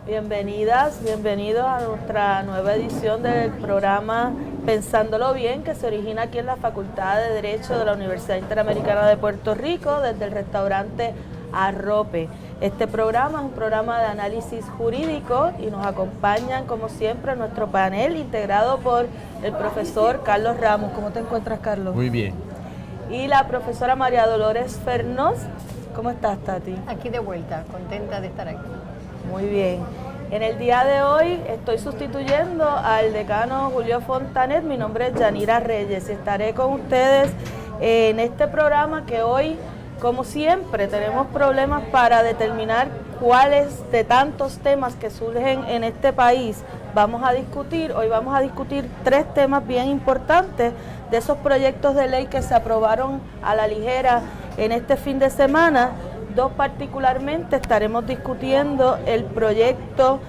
Bienvenidas, bienvenidos a nuestra nueva edición del programa Pensándolo Bien, que se origina aquí en la Facultad de Derecho de la Universidad Interamericana de Puerto Rico, desde el restaurante Arrope. Este programa es un programa de análisis jurídico y nos acompañan, como siempre, nuestro panel integrado por el profesor Carlos Ramos. ¿Cómo te encuentras, Carlos? Muy bien. Y la profesora María Dolores Fernós. ¿Cómo estás, Tati? Aquí de vuelta, contenta de estar aquí. Muy bien. En el día de hoy estoy sustituyendo al decano Julio Fontanet. Mi nombre es Yanira Reyes y estaré con ustedes en este programa que hoy, como siempre, tenemos problemas para determinar cuáles de tantos temas que surgen en este país vamos a discutir. Hoy vamos a discutir 3 temas bien importantes de esos proyectos de ley que se aprobaron a la ligera en este fin de semana. 2 particularmente estaremos discutiendo el proyecto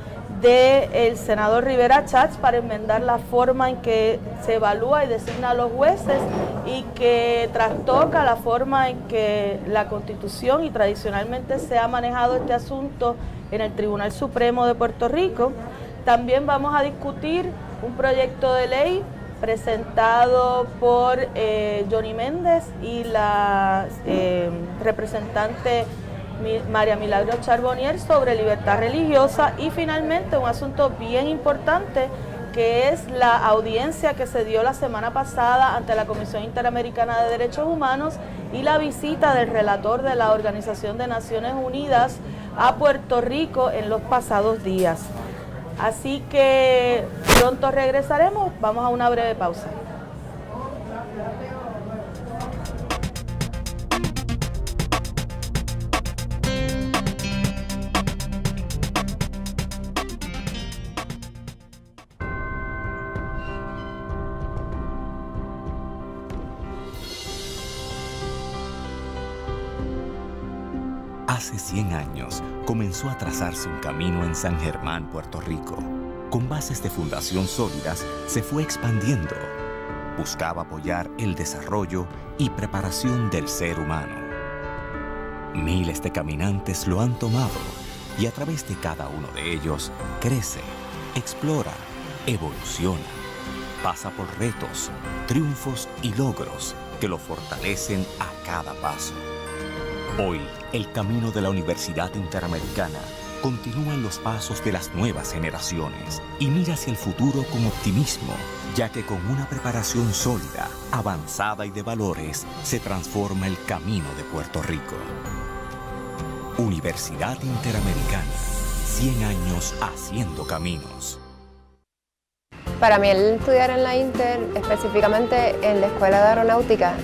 del senador Rivera Schatz para enmendar la forma en que se evalúa y designa a los jueces y que trastoca la forma en que la Constitución y tradicionalmente se ha manejado este asunto en el Tribunal Supremo de Puerto Rico. También vamos a discutir un proyecto de ley presentado por Johnny Méndez y la representante María Milagro Charbonnier sobre libertad religiosa, y finalmente un asunto bien importante que es la audiencia que se dio la semana pasada ante la Comisión Interamericana de Derechos Humanos y la visita del relator de la Organización de Naciones Unidas a Puerto Rico en los pasados días. Así que pronto regresaremos, vamos a una breve pausa. Hace 100 años comenzó a trazarse un camino en San Germán, Puerto Rico. Con bases de fundación sólidas, se fue expandiendo. Buscaba apoyar el desarrollo y preparación del ser humano. Miles de caminantes lo han tomado y a través de cada uno de ellos crece, explora, evoluciona. Pasa por retos, triunfos y logros que lo fortalecen a cada paso. Hoy, el camino de la Universidad Interamericana continúa en los pasos de las nuevas generaciones y mira hacia el futuro con optimismo, ya que con una preparación sólida, avanzada y de valores, se transforma el camino de Puerto Rico. Universidad Interamericana, 100 años haciendo caminos. Para mí el estudiar en la Inter, específicamente en la Escuela de Aeronáutica,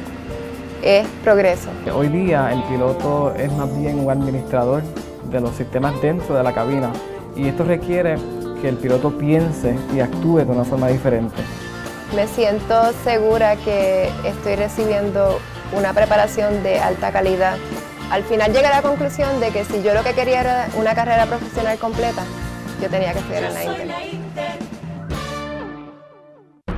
es progreso. Hoy día el piloto es más bien un administrador de los sistemas dentro de la cabina y esto requiere que el piloto piense y actúe de una forma diferente. Me siento segura que estoy recibiendo una preparación de alta calidad. Al final llegué a la conclusión de que si yo lo que quería era una carrera profesional completa, yo tenía que estudiar en la Inter.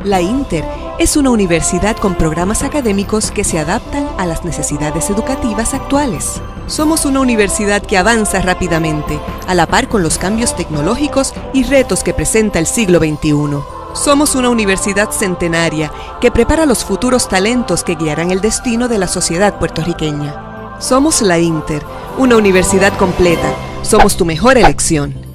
La Inter es una universidad con programas académicos que se adaptan a las necesidades educativas actuales. Somos una universidad que avanza rápidamente, a la par con los cambios tecnológicos y retos que presenta el siglo XXI. Somos una universidad centenaria que prepara los futuros talentos que guiarán el destino de la sociedad puertorriqueña. Somos la Inter, una universidad completa. Somos tu mejor elección.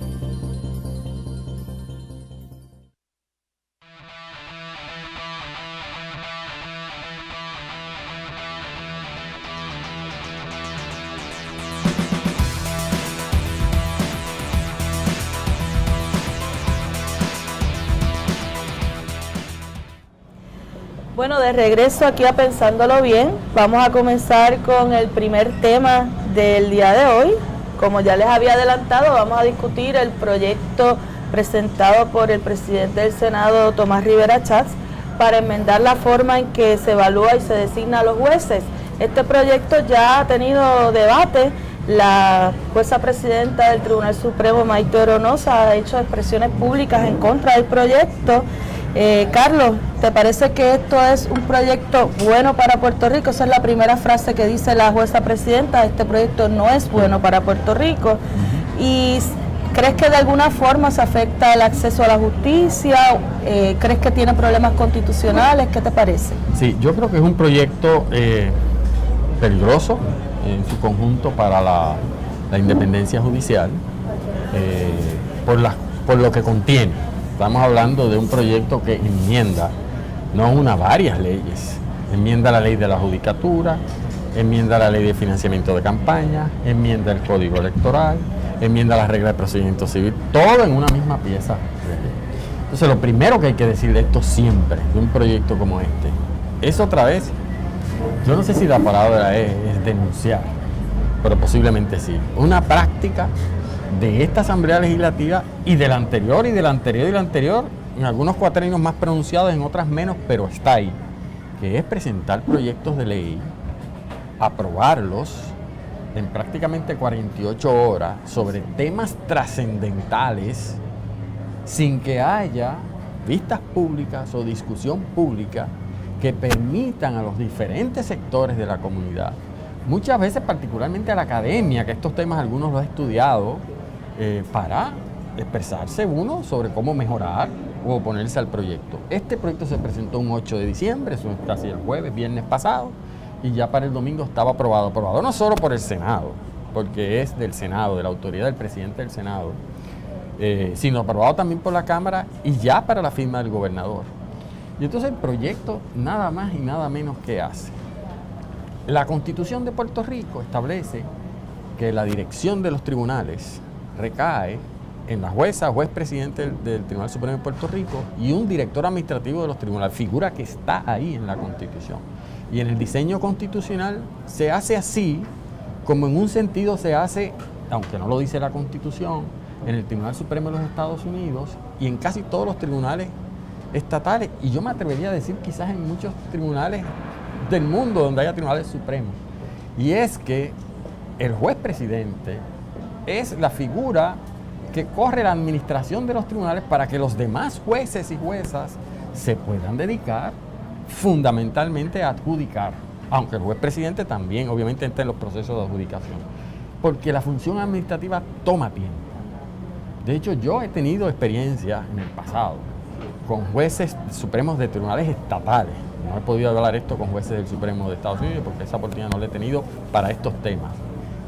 Bueno, de regreso aquí a Pensándolo Bien, vamos a comenzar con el primer tema del día de hoy. Como ya les había adelantado, vamos a discutir el proyecto presentado por el presidente del Senado, Tomás Rivera Schatz, para enmendar la forma en que se evalúa y se designa a los jueces. Este proyecto ya ha tenido debate. La jueza presidenta del Tribunal Supremo, Maite Oronoza, ha hecho expresiones públicas en contra del proyecto. Carlos, ¿te parece que esto es un proyecto bueno para Puerto Rico? Esa es la primera frase que dice la jueza presidenta: este proyecto no es bueno para Puerto Rico. Y ¿Crees que de alguna forma se afecta el acceso a la justicia? ¿Crees que tiene problemas constitucionales? ¿Qué te parece? Sí, yo creo que es un proyecto peligroso en su conjunto para la independencia judicial, por lo que contiene. Estamos hablando de un proyecto que enmienda, varias leyes. Enmienda la ley de la judicatura, enmienda la ley de financiamiento de campaña, enmienda el código electoral, enmienda las reglas de procedimiento civil, todo en una misma pieza de ley. Entonces, lo primero que hay que decir de esto siempre, de un proyecto como este, es otra vez, yo no sé si la palabra es denunciar, pero posiblemente sí, una práctica de esta Asamblea Legislativa y de la anterior y de la anterior y de la anterior, en algunos cuatrenios más pronunciados, en otras menos, pero está ahí, que es presentar proyectos de ley, aprobarlos en prácticamente 48 horas sobre temas trascendentales sin que haya vistas públicas o discusión pública que permitan a los diferentes sectores de la comunidad, muchas veces particularmente a la academia, que estos temas algunos los ha estudiado, para expresarse uno sobre cómo mejorar o oponerse al proyecto. Este proyecto se presentó un 8 de diciembre, eso es casi el viernes pasado, y ya para el domingo estaba aprobado no solo por el Senado, porque es del Senado, de la autoridad del presidente del Senado, sino aprobado también por la Cámara y ya para la firma del gobernador. Y entonces el proyecto nada más y nada menos que hace. La Constitución de Puerto Rico establece que la dirección de los tribunales recae en la juez presidente del Tribunal Supremo de Puerto Rico y un director administrativo de los tribunales, figura que está ahí en la Constitución. Y en el diseño constitucional se hace así, como en un sentido se hace, aunque no lo dice la Constitución, en el Tribunal Supremo de los Estados Unidos y en casi todos los tribunales estatales, y yo me atrevería a decir quizás en muchos tribunales del mundo donde haya tribunales supremos. Y es que el juez presidente es la figura que corre la administración de los tribunales para que los demás jueces y juezas se puedan dedicar fundamentalmente a adjudicar, aunque el juez presidente también obviamente entra en los procesos de adjudicación, porque la función administrativa toma tiempo. De hecho, yo he tenido experiencia en el pasado con jueces supremos de tribunales estatales. No he podido hablar esto con jueces del Supremo de Estados Unidos porque esa oportunidad no la he tenido para estos temas.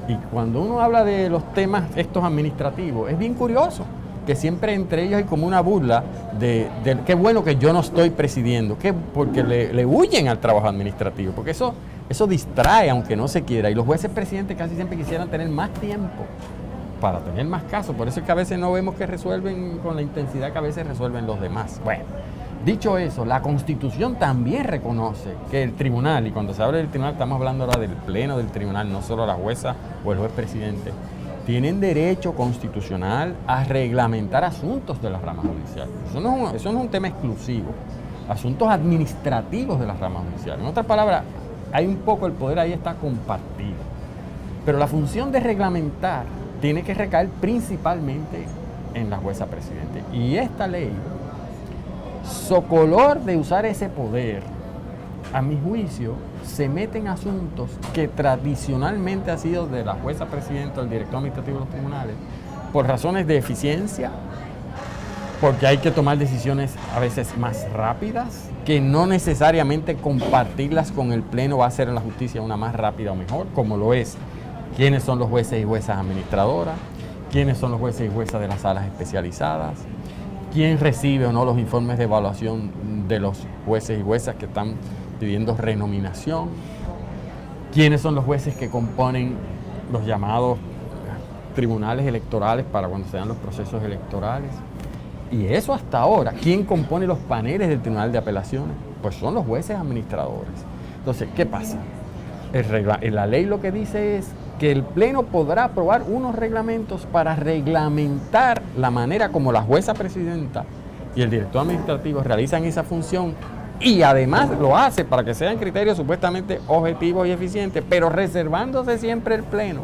Y cuando uno habla de los temas estos administrativos, es bien curioso que siempre entre ellos hay como una burla de qué bueno que yo no estoy presidiendo, porque le huyen al trabajo administrativo, porque eso distrae aunque no se quiera. Y los jueces presidentes casi siempre quisieran tener más tiempo para tener más casos. Por eso es que a veces no vemos que resuelven con la intensidad que a veces resuelven los demás. Bueno, dicho eso, la Constitución también reconoce que el tribunal, y cuando se habla del tribunal estamos hablando ahora del pleno del tribunal, no solo la jueza o el juez presidente, tienen derecho constitucional a reglamentar asuntos de las ramas judiciales. Eso no es un tema exclusivo, asuntos administrativos de las ramas judiciales. En otras palabras, hay un poco el poder ahí está compartido. Pero la función de reglamentar tiene que recaer principalmente en la jueza presidente. Y esta ley, socolor de usar ese poder, a mi juicio, se mete en asuntos que tradicionalmente ha sido de la jueza presidenta o el director administrativo de los tribunales, por razones de eficiencia, porque hay que tomar decisiones a veces más rápidas, que no necesariamente compartirlas con el pleno va a hacer en la justicia una más rápida o mejor, como lo es quiénes son los jueces y juezas administradoras, quiénes son los jueces y juezas de las salas especializadas, quién recibe o no los informes de evaluación de los jueces y juezas que están pidiendo renominación, quiénes son los jueces que componen los llamados tribunales electorales para cuando se dan los procesos electorales. Y eso hasta ahora, ¿quién compone los paneles del Tribunal de Apelaciones? Pues son los jueces administradores. Entonces, ¿qué pasa? La ley lo que dice es que el Pleno podrá aprobar unos reglamentos para reglamentar la manera como la jueza presidenta y el director administrativo realizan esa función, y además lo hace para que sean criterios supuestamente objetivos y eficientes, pero reservándose siempre el Pleno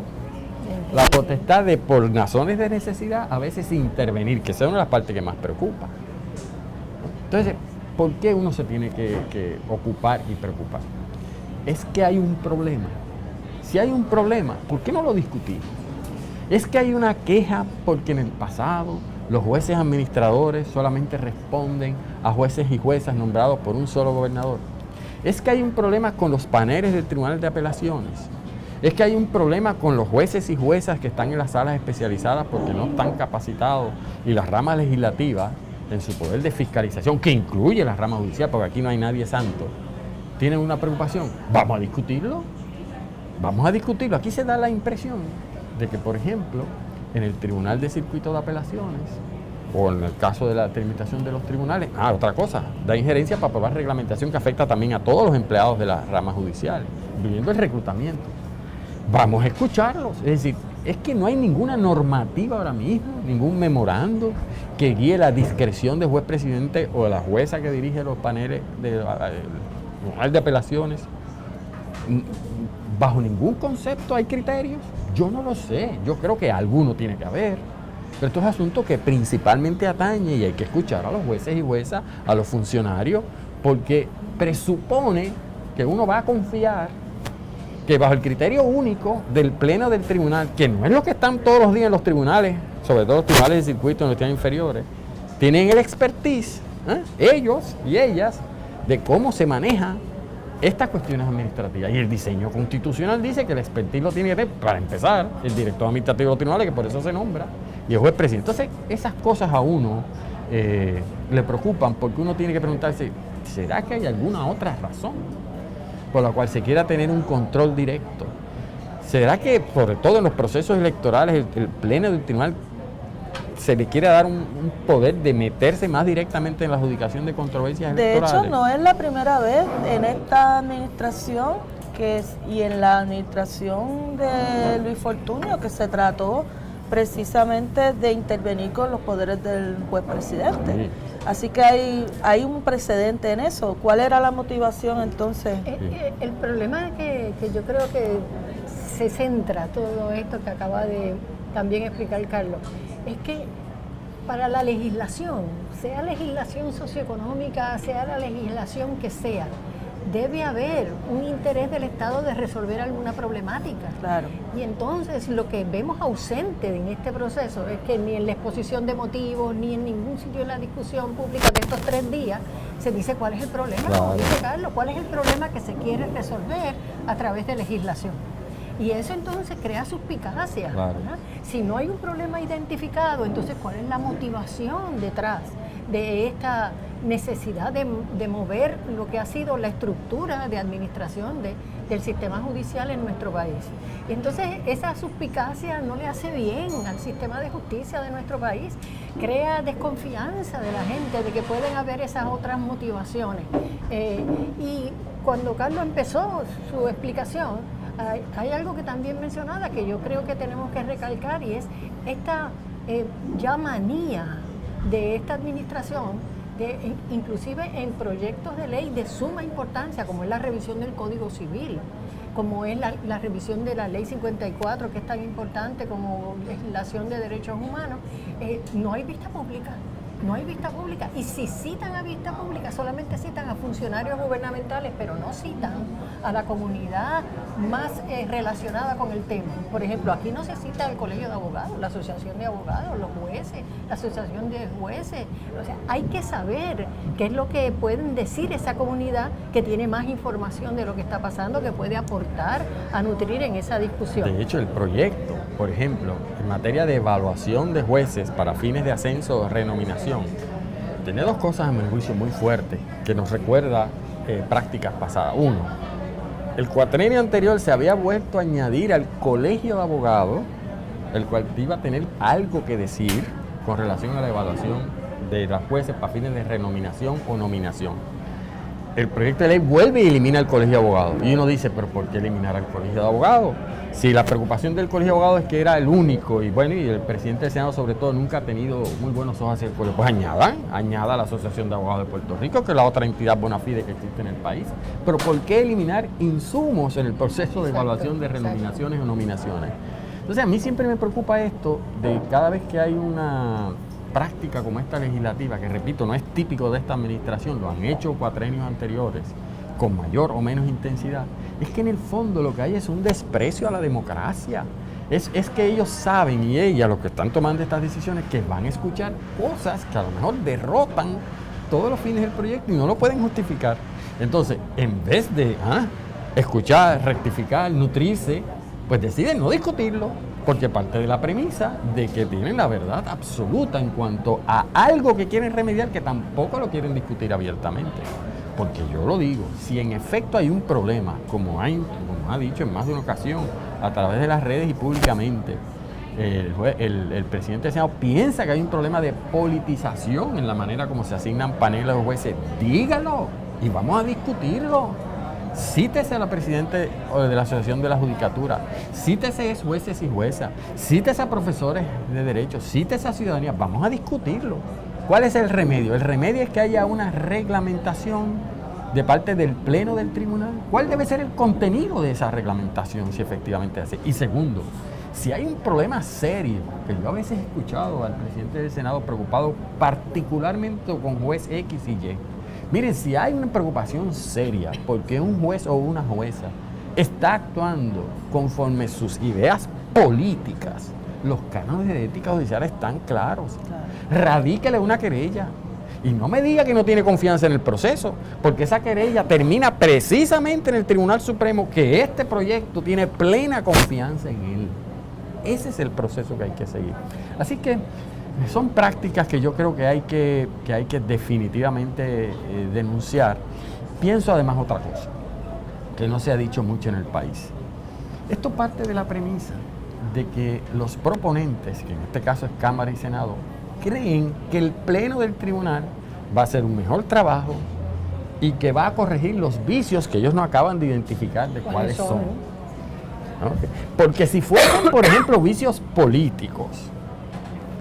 la potestad de, por razones de necesidad, a veces intervenir, que esa es una de las partes que más preocupa. Entonces, ¿por qué uno se tiene que ocupar y preocupar? Es que hay un problema. Si hay un problema, ¿por qué no lo discutimos? Es que hay una queja porque en el pasado los jueces administradores solamente responden a jueces y juezas nombrados por un solo gobernador. Es que hay un problema con los paneles del Tribunal de Apelaciones. Es que hay un problema con los jueces y juezas que están en las salas especializadas porque no están capacitados, y la rama legislativa, en su poder de fiscalización, que incluye la rama judicial, porque aquí no hay nadie santo, tienen una preocupación. Vamos a discutirlo. Vamos a discutirlo. Aquí se da la impresión de que, por ejemplo, en el Tribunal de Circuito de Apelaciones, o en el caso de la delimitación de los tribunales, otra cosa, da injerencia para aprobar reglamentación que afecta también a todos los empleados de la rama judicial, incluyendo el reclutamiento. Vamos a escucharlos. Es decir, es que no hay ninguna normativa ahora mismo, ningún memorando que guíe la discreción del juez presidente o de la jueza que dirige los paneles del Tribunal de Apelaciones. Bajo ningún concepto hay criterios. Yo no lo sé, yo creo que alguno tiene que haber, pero esto es asunto que principalmente atañe, y hay que escuchar a los jueces y juezas, a los funcionarios, porque presupone que uno va a confiar que bajo el criterio único del pleno del tribunal, que no es lo que están todos los días en los tribunales, sobre todo los tribunales de circuito en los tribunales inferiores, tienen el expertise, ellos y ellas, de cómo se maneja estas cuestiones administrativas. Y el diseño constitucional dice que el expertise lo tiene que tener, para empezar, el director administrativo de los tribunales, que por eso se nombra, y el juez presidente. Entonces, esas cosas a uno le preocupan, porque uno tiene que preguntarse, ¿será que hay alguna otra razón por la cual se quiera tener un control directo? ¿Será que, sobre todo en los procesos electorales, el pleno del tribunal se le quiere dar un poder de meterse más directamente en la adjudicación de controversias electorales? De hecho, no es la primera vez en esta administración y en la administración de Luis Fortunio que se trató precisamente de intervenir con los poderes del juez presidente. Sí. Así que hay un precedente en eso. ¿Cuál era la motivación entonces? El problema que yo creo que se centra todo esto que acaba de también explicar Carlos, es que para la legislación, sea legislación socioeconómica, sea la legislación que sea, debe haber un interés del Estado de resolver alguna problemática. Claro. Y entonces lo que vemos ausente en este proceso es que ni en la exposición de motivos, ni en ningún sitio en la discusión pública de estos 3 días, se dice cuál es el problema, como dice Carlos, cuál es el problema que se quiere resolver a través de legislación. Y eso entonces crea suspicacia. Claro. Si no hay un problema identificado, entonces ¿cuál es la motivación detrás de esta necesidad de mover lo que ha sido la estructura de administración del sistema judicial en nuestro país? Y entonces esa suspicacia no le hace bien al sistema de justicia de nuestro país, crea desconfianza de la gente de que pueden haber esas otras motivaciones. Y cuando Carlos empezó su explicación, hay algo que también mencionaba que yo creo que tenemos que recalcar, y es esta ya manía de esta administración, inclusive en proyectos de ley de suma importancia, como es la revisión del Código Civil, como es la revisión de la Ley 54, que es tan importante como legislación de derechos humanos, no hay vista pública. No hay vista pública, y si citan a vista pública solamente citan a funcionarios gubernamentales, pero no citan a la comunidad más relacionada con el tema. Por ejemplo, aquí no se cita el Colegio de Abogados, la Asociación de Abogados, los jueces, la Asociación de Jueces. O sea, hay que saber qué es lo que pueden decir esa comunidad que tiene más información de lo que está pasando, que puede aportar a nutrir en esa discusión. De hecho, el proyecto, por ejemplo, en materia de evaluación de jueces para fines de ascenso o renominación, tiene 2 cosas a mi juicio muy fuertes que nos recuerda prácticas pasadas. Uno, el cuatrenio anterior se había vuelto a añadir al colegio de abogados, el cual iba a tener algo que decir con relación a la evaluación de las jueces para fines de renominación o nominación. El proyecto de ley vuelve y elimina el colegio de abogados. Y uno dice, ¿pero por qué eliminar al colegio de abogados? Si la preocupación del colegio de abogados es que era el único, y bueno, y el presidente del Senado sobre todo nunca ha tenido muy buenos ojos hacia el colegio, pues añada a la Asociación de Abogados de Puerto Rico, que es la otra entidad bona fide que existe en el país. Pero ¿por qué eliminar insumos en el proceso de evaluación de renominaciones o nominaciones? Entonces a mí siempre me preocupa esto de cada vez que hay una práctica como esta legislativa, que repito, no es típico de esta administración, lo han hecho cuatrenios anteriores con mayor o menos intensidad, es que en el fondo lo que hay es un desprecio a la democracia. Es que ellos saben, y ellas, los que están tomando estas decisiones, que van a escuchar cosas que a lo mejor derrotan todos los fines del proyecto y no lo pueden justificar. Entonces, en vez de escuchar, rectificar, nutrirse, pues deciden no discutirlo, porque parte de la premisa de que tienen la verdad absoluta en cuanto a algo que quieren remediar, que tampoco lo quieren discutir abiertamente. Porque yo lo digo, si en efecto hay un problema, como ha dicho en más de una ocasión, a través de las redes y públicamente, el presidente del Senado piensa que hay un problema de politización en la manera como se asignan paneles de jueces, dígalo y vamos a discutirlo. Cítese a la presidenta de la Asociación de la Judicatura, cítese a jueces y juezas, cítese a profesores de derecho, cítese a ciudadanía, vamos a discutirlo. ¿Cuál es el remedio? El remedio es que haya una reglamentación de parte del Pleno del Tribunal. ¿Cuál debe ser el contenido de esa reglamentación, si efectivamente hace? Y segundo, si hay un problema serio, que yo a veces he escuchado al presidente del Senado preocupado particularmente con juez X y Y. Miren, si hay una preocupación seria porque un juez o una jueza está actuando conforme sus ideas políticas, los cánones de ética judicial están claros. Radíquele una querella. Y no me diga que no tiene confianza en el proceso, porque esa querella termina precisamente en el Tribunal Supremo, que este proyecto tiene plena confianza en él. Ese es el proceso que hay que seguir. Así que son prácticas que yo creo que hay que definitivamente denunciar. Pienso además otra cosa, que no se ha dicho mucho en el país. Esto parte de la premisa de que los proponentes, que en este caso es Cámara y Senado, creen que el Pleno del Tribunal va a hacer un mejor trabajo y que va a corregir los vicios que ellos no acaban de identificar de cuáles son. Okay. Porque si fueran, por ejemplo, vicios políticos,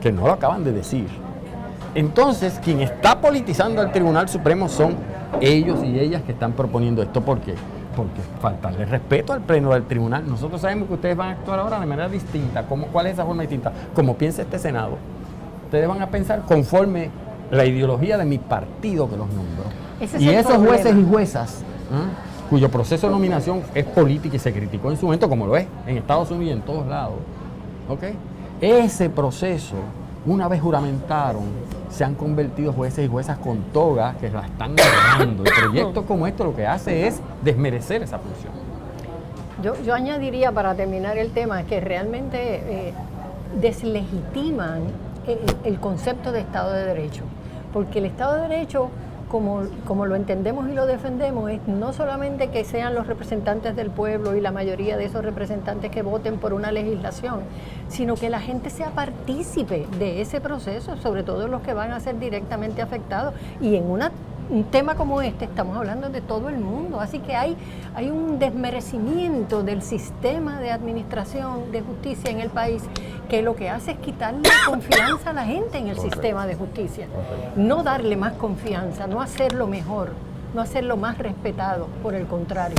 que no lo acaban de decir, entonces quien está politizando al Tribunal Supremo son ellos y ellas que están proponiendo esto. ¿Por qué? Porque faltarle respeto al Pleno del Tribunal. Nosotros sabemos que ustedes van a actuar ahora de manera distinta. ¿Cuál es esa forma distinta? Como piensa este Senado. Ustedes van a pensar conforme la ideología de mi partido que los nombró. Y esos jueces y juezas, cuyo proceso de nominación es política y se criticó en su momento, como lo es en Estados Unidos y en todos lados, ¿okay? Ese proceso, una vez juramentaron, se han convertido jueces y juezas con toga que la están ganando. El proyecto como esto lo que hace es desmerecer esa función. Yo añadiría, para terminar el tema, que realmente deslegitiman el concepto de Estado de Derecho, porque el Estado de Derecho, como lo entendemos y lo defendemos, es no solamente que sean los representantes del pueblo y la mayoría de esos representantes que voten por una legislación, sino que la gente sea partícipe de ese proceso, sobre todo los que van a ser directamente afectados. Y en un tema como este estamos hablando de todo el mundo, así que hay un desmerecimiento del sistema de administración de justicia en el país, que lo que hace es quitarle confianza a la gente en el sistema de justicia, no darle más confianza, no hacerlo mejor, no hacerlo más respetado, por el contrario.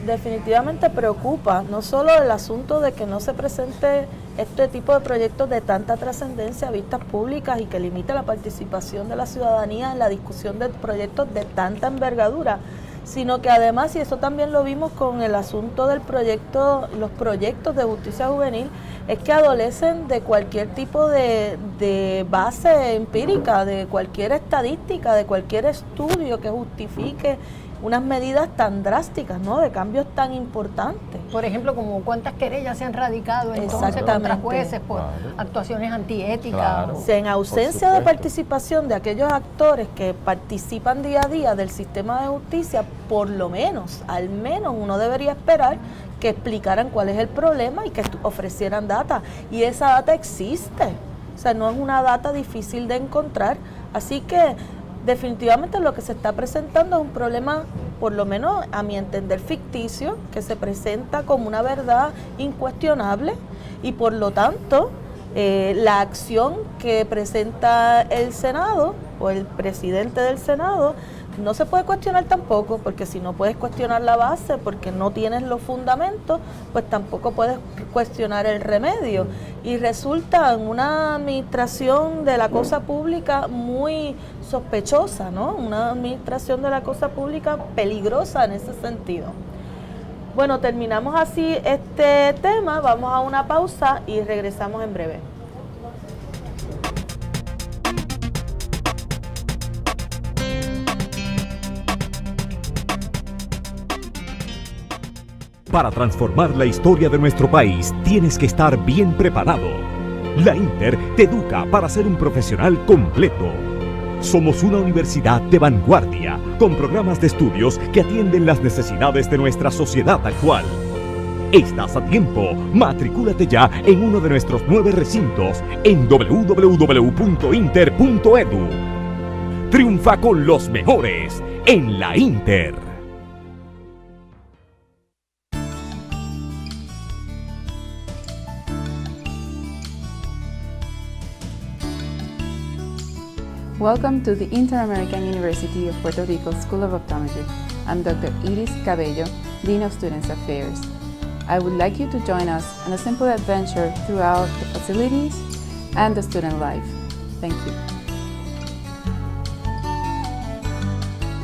Definitivamente preocupa no solo el asunto de que no se presente este tipo de proyectos de tanta trascendencia a vistas públicas y que limite la participación de la ciudadanía en la discusión de proyectos de tanta envergadura, sino que además, y eso también lo vimos con el asunto del proyecto, los proyectos de justicia juvenil, es que adolecen de cualquier tipo de base empírica, de cualquier estadística, de cualquier estudio que justifique unas medidas tan drásticas, ¿no?, de cambios tan importantes. Por ejemplo, como cuántas querellas se han radicado entonces contra jueces por actuaciones antiéticas. Claro, en ausencia de participación de aquellos actores que participan día a día del sistema de justicia, por lo menos, al menos uno debería esperar que explicaran cuál es el problema y que ofrecieran data. Y esa data existe, o sea, no es una data difícil de encontrar, así que definitivamente lo que se está presentando es un problema, por lo menos a mi entender, ficticio, que se presenta como una verdad incuestionable y por lo tanto la acción que presenta el Senado o el presidente del Senado no se puede cuestionar tampoco, porque si no puedes cuestionar la base porque no tienes los fundamentos, pues tampoco puedes cuestionar el remedio. Y resulta en una administración de la cosa pública muy sospechosa, ¿no? Una administración de la cosa pública peligrosa en ese sentido. Bueno, terminamos así este tema, vamos a una pausa y regresamos en breve. Para transformar la historia de nuestro país, tienes que estar bien preparado. La Inter te educa para ser un profesional completo. Somos una universidad de vanguardia, con programas de estudios que atienden las necesidades de nuestra sociedad actual. Estás a tiempo. Matricúlate ya en uno de nuestros 9 recintos en www.inter.edu. Triunfa con los mejores en la Inter. Welcome to the Inter-American University of Puerto Rico School of Optometry. I'm Dr. Iris Cabello, Dean of Students Affairs. I would like you to join us on a simple adventure throughout the facilities and the student life. Thank you.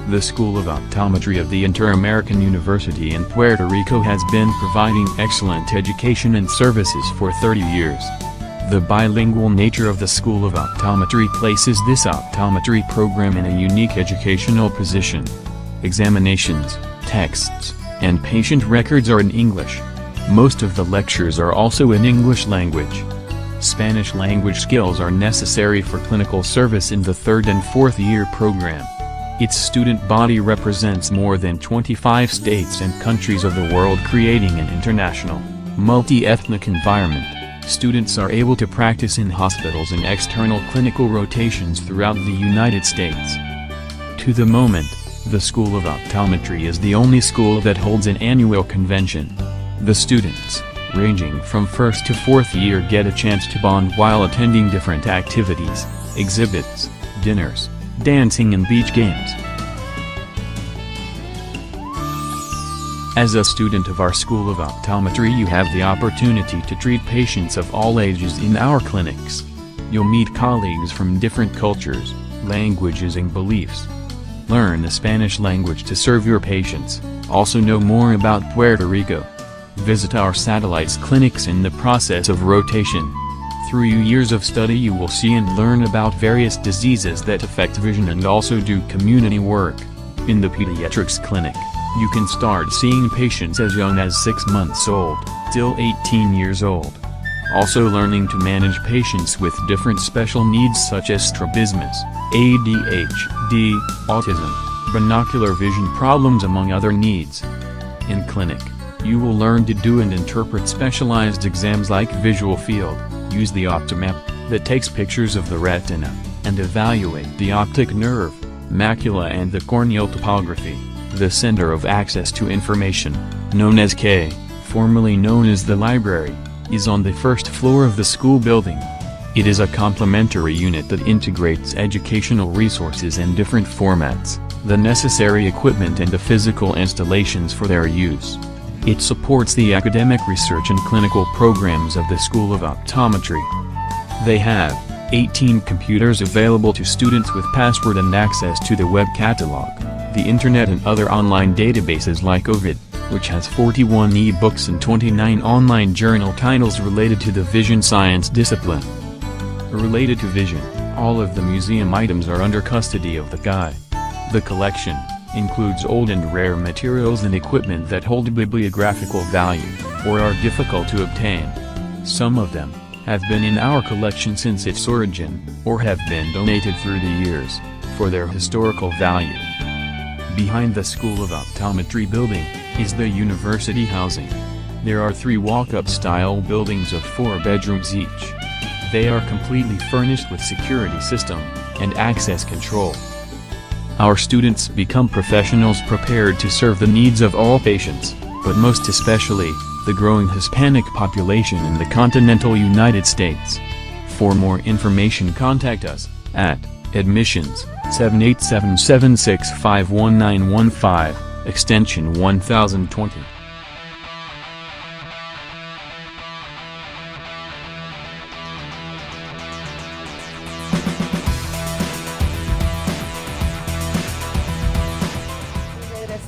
The School of Optometry of the Inter-American University in Puerto Rico has been providing excellent education and services for 30 years. The bilingual nature of the School of Optometry places this optometry program in a unique educational position. Examinations, texts, and patient records are in English. Most of the lectures are also in English language. Spanish language skills are necessary for clinical service in the 3rd and 4th year program. Its student body represents more than 25 states and countries of the world, creating an international, multi-ethnic environment. Students are able to practice in hospitals and external clinical rotations throughout the United States. To the moment, the School of Optometry is the only school that holds an annual convention. The students, ranging from 1st to 4th year, get a chance to bond while attending different activities, exhibits, dinners, dancing and beach games. As a student of our School of Optometry, you have the opportunity to treat patients of all ages in our clinics. You'll meet colleagues from different cultures, languages and beliefs. Learn the Spanish language to serve your patients, also know more about Puerto Rico. Visit our satellites clinics in the process of rotation. Through years of study you will see and learn about various diseases that affect vision and also do community work. In the pediatrics clinic, you can start seeing patients as young as 6 months old, till 18 years old. Also learning to manage patients with different special needs such as strabismus, ADHD, autism, binocular vision problems among other needs. In clinic, you will learn to do and interpret specialized exams like visual field, use the Optomap, that takes pictures of the retina, and evaluate the optic nerve, macula and the corneal topography. The Center of Access to Information, known as K, formerly known as the library, is on the 1st floor of the school building. It is a complementary unit that integrates educational resources in different formats, the necessary equipment and the physical installations for their use. It supports the academic research and clinical programs of the School of Optometry. They have 18 computers available to students with password and access to the web catalog, the internet and other online databases like Ovid, which has 41 e-books and 29 online journal titles related to the vision science discipline. Related to vision, all of the museum items are under custody of the GUI. The collection includes old and rare materials and equipment that hold bibliographical value, or are difficult to obtain. Some of them have been in our collection since its origin, or have been donated through the years, for their historical value. Behind the School of Optometry building, is the university housing. There are 3 walk-up style buildings of 4 bedrooms each. They are completely furnished with security system, and access control. Our students become professionals prepared to serve the needs of all patients, but most especially, the growing Hispanic population in the continental United States. For more information contact us, at admissions, 787-765-1915, extension 1020.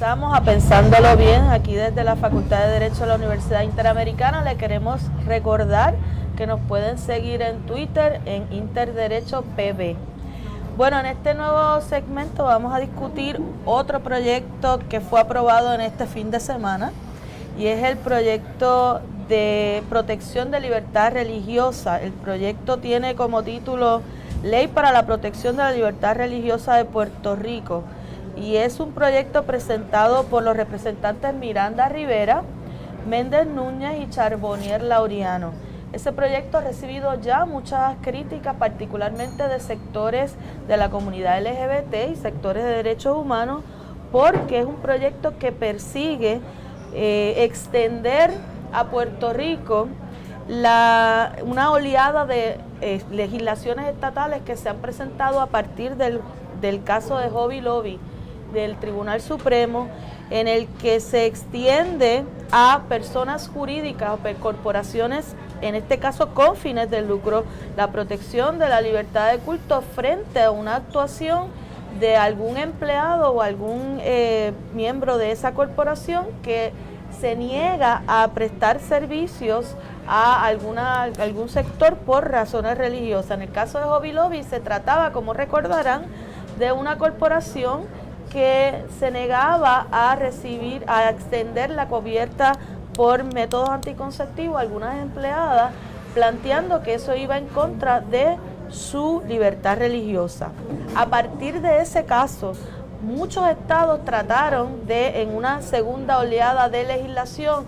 regresamos a Pensándolo Bien, aquí desde la Facultad de Derecho de la Universidad Interamericana. Le queremos recordar que nos pueden seguir en Twitter en Interderecho PB. Bueno, en este nuevo segmento vamos a discutir otro proyecto que fue aprobado en este fin de semana, y es el proyecto de protección de libertad religiosa. El proyecto tiene como título Ley para la Protección de la Libertad Religiosa de Puerto Rico, y es un proyecto presentado por los representantes Miranda Rivera, Méndez Núñez y Charbonnier Laureano. Ese proyecto ha recibido ya muchas críticas, particularmente de sectores de la comunidad LGBT y sectores de derechos humanos, porque es un proyecto que persigue extender a Puerto Rico una oleada de legislaciones estatales que se han presentado a partir del caso de Hobby Lobby del Tribunal Supremo, en el que se extiende a personas jurídicas o corporaciones, en este caso con fines de lucro, la protección de la libertad de culto frente a una actuación de algún empleado o algún miembro de esa corporación que se niega a prestar servicios a algún sector por razones religiosas. En el caso de Hobby Lobby se trataba, como recordarán, de una corporación que se negaba a extender la cubierta por métodos anticonceptivos a algunas empleadas, planteando que eso iba en contra de su libertad religiosa. A partir de ese caso, muchos estados trataron de, en una segunda oleada de legislación,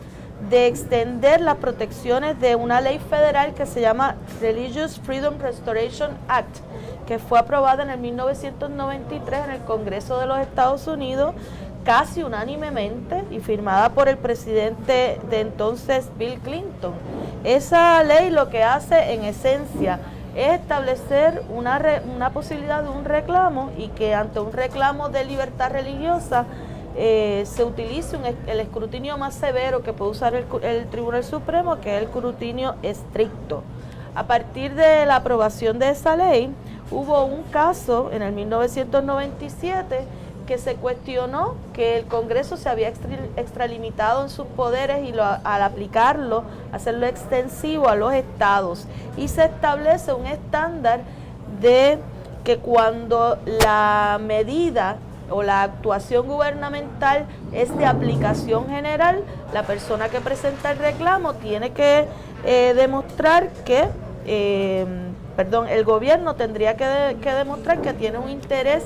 de extender las protecciones de una ley federal que se llama Religious Freedom Restoration Act, que fue aprobada en el 1993 en el Congreso de los Estados Unidos, casi unánimemente, y firmada por el presidente de entonces, Bill Clinton. Esa ley lo que hace en esencia es establecer una posibilidad de un reclamo, y que ante un reclamo de libertad religiosa se utilice el escrutinio más severo que puede usar el Tribunal Supremo, que es el escrutinio estricto. A partir de la aprobación de esa ley, hubo un caso en el 1997 que se cuestionó que el Congreso se había extralimitado en sus poderes y al aplicarlo, hacerlo extensivo a los estados, y se establece un estándar de que cuando la medida o la actuación gubernamental es de aplicación general, la persona que presenta el reclamo tiene que demostrar que, el gobierno tendría que demostrar que tiene un interés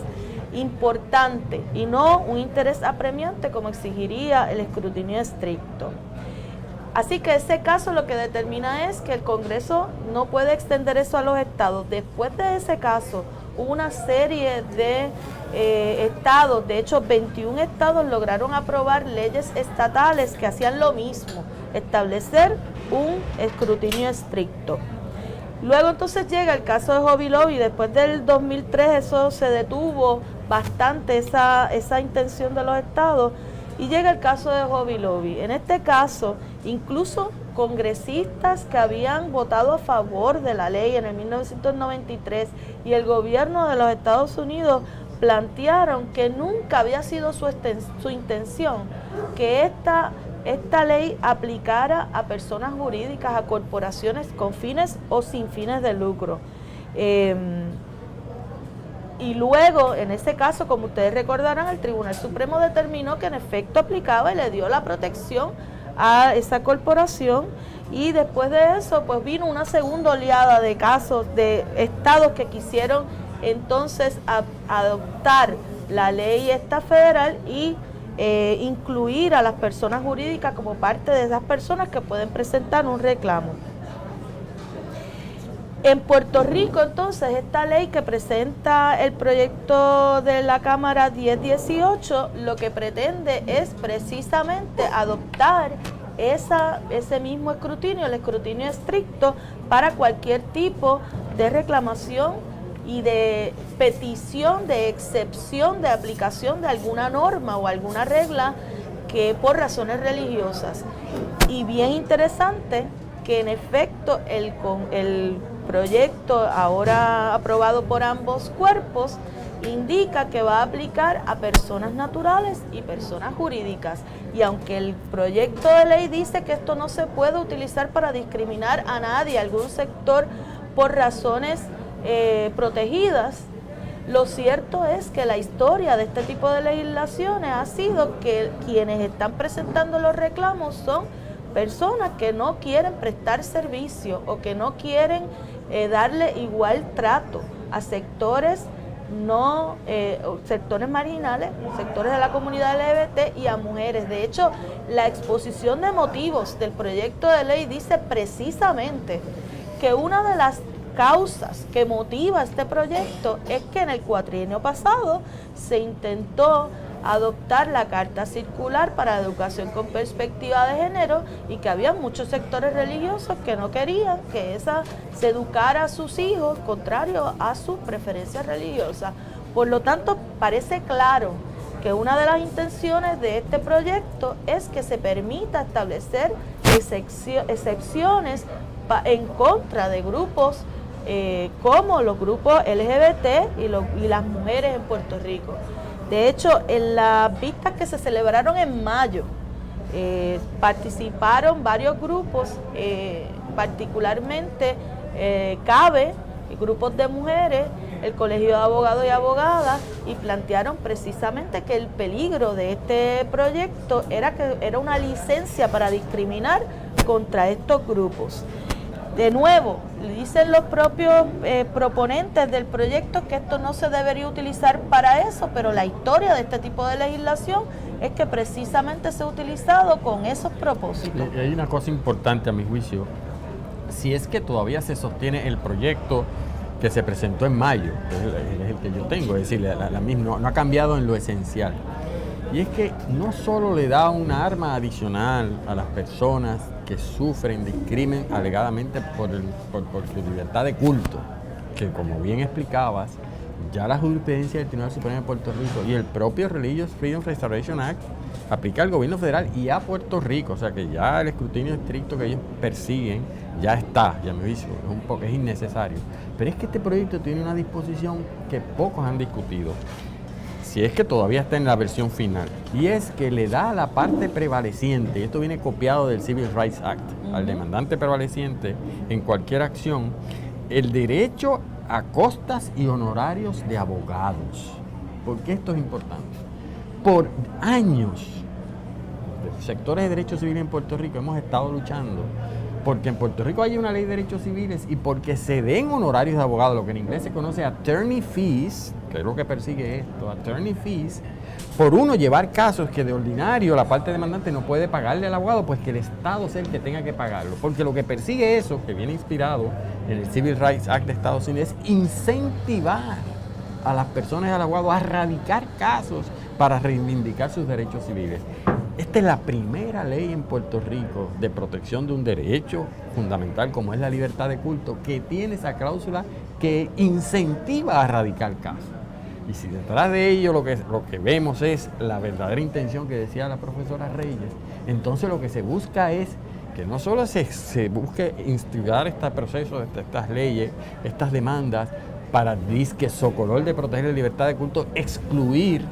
importante y no un interés apremiante como exigiría el escrutinio estricto. Así que ese caso lo que determina es que el Congreso no puede extender eso a los estados. Después de ese caso, hubo una serie de estados, de hecho 21 estados lograron aprobar leyes estatales que hacían lo mismo, establecer un escrutinio estricto. Luego entonces llega el caso de Hobby Lobby. Después del 2003 eso se detuvo bastante, esa intención de los estados, y llega el caso de Hobby Lobby. En este caso, incluso congresistas que habían votado a favor de la ley en el 1993 y el gobierno de los Estados Unidos plantearon que nunca había sido su intención que esta ley aplicara a personas jurídicas, a corporaciones con fines o sin fines de lucro. Y luego, en ese caso, como ustedes recordarán, el Tribunal Supremo determinó que en efecto aplicaba y le dio la protección a esa corporación, y después de eso pues vino una segunda oleada de casos de estados que quisieron entonces adoptar la ley esta federal y incluir a las personas jurídicas como parte de esas personas que pueden presentar un reclamo. En Puerto Rico, entonces, esta ley que presenta el proyecto de la Cámara 1018, lo que pretende es precisamente adoptar ese mismo escrutinio, el escrutinio estricto, para cualquier tipo de reclamación y de petición de excepción de aplicación de alguna norma o alguna regla que por razones religiosas. Y bien interesante que en efecto el proyecto ahora aprobado por ambos cuerpos indica que va a aplicar a personas naturales y personas jurídicas. Y aunque el proyecto de ley dice que esto no se puede utilizar para discriminar a nadie, a algún sector por razones protegidas, lo cierto es que la historia de este tipo de legislaciones ha sido que quienes están presentando los reclamos son personas que no quieren prestar servicio o que no quieren darle igual trato a sectores sectores marginales, sectores de la comunidad LGBT y a mujeres. De hecho, la exposición de motivos del proyecto de ley dice precisamente que una de las causas que motiva este proyecto es que en el cuatrienio pasado se intentó adoptar la Carta Circular para la Educación con Perspectiva de Género y que había muchos sectores religiosos que no querían que esa se educara a sus hijos contrario a sus preferencias religiosas. Por lo tanto, parece claro que una de las intenciones de este proyecto es que se permita establecer excepciones en contra de grupos como los grupos LGBT y las mujeres en Puerto Rico. De hecho, en las vistas que se celebraron en mayo, participaron varios grupos, particularmente CABE, grupos de mujeres, el Colegio de Abogados y Abogadas, y plantearon precisamente que el peligro de este proyecto era que era una licencia para discriminar contra estos grupos. De nuevo, dicen los propios proponentes del proyecto que esto no se debería utilizar para eso, pero la historia de este tipo de legislación es que precisamente se ha utilizado con esos propósitos. Y hay una cosa importante a mi juicio, si es que todavía se sostiene el proyecto que se presentó en mayo, que es el que yo tengo, es decir, no ha cambiado en lo esencial. Y es que no solo le da una arma adicional a las personas que sufren discrimen alegadamente por su libertad de culto, que como bien explicabas, ya la jurisprudencia del Tribunal Supremo de Puerto Rico y el propio Religious Freedom Restoration Act aplica al gobierno federal y a Puerto Rico, o sea que ya el escrutinio estricto que ellos persiguen ya está, ya me dice, es innecesario. Pero es que este proyecto tiene una disposición que pocos han discutido, si es que todavía está en la versión final, y es que le da a la parte prevaleciente, y esto viene copiado del Civil Rights Act, al demandante prevaleciente en cualquier acción, el derecho a costas y honorarios de abogados. ¿Por qué esto es importante? Por años, sectores de derecho civil en Puerto Rico hemos estado luchando porque en Puerto Rico hay una ley de derechos civiles y porque se den honorarios de abogados, lo que en inglés se conoce attorney fees, que es lo que persigue esto, attorney fees, por uno llevar casos que de ordinario la parte demandante no puede pagarle al abogado, pues que el Estado sea el que tenga que pagarlo, porque lo que persigue eso, que viene inspirado en el Civil Rights Act de Estados Unidos, es incentivar a las personas y al abogado a radicar casos para reivindicar sus derechos civiles. Esta es la primera ley en Puerto Rico de protección de un derecho fundamental como es la libertad de culto que tiene esa cláusula que incentiva a radicar casos. Y si detrás de ello lo que vemos es la verdadera intención que decía la profesora Reyes, entonces lo que se busca es que no solo se busque instigar este proceso, estas leyes, estas demandas, para disque socolor de proteger la libertad de culto, excluir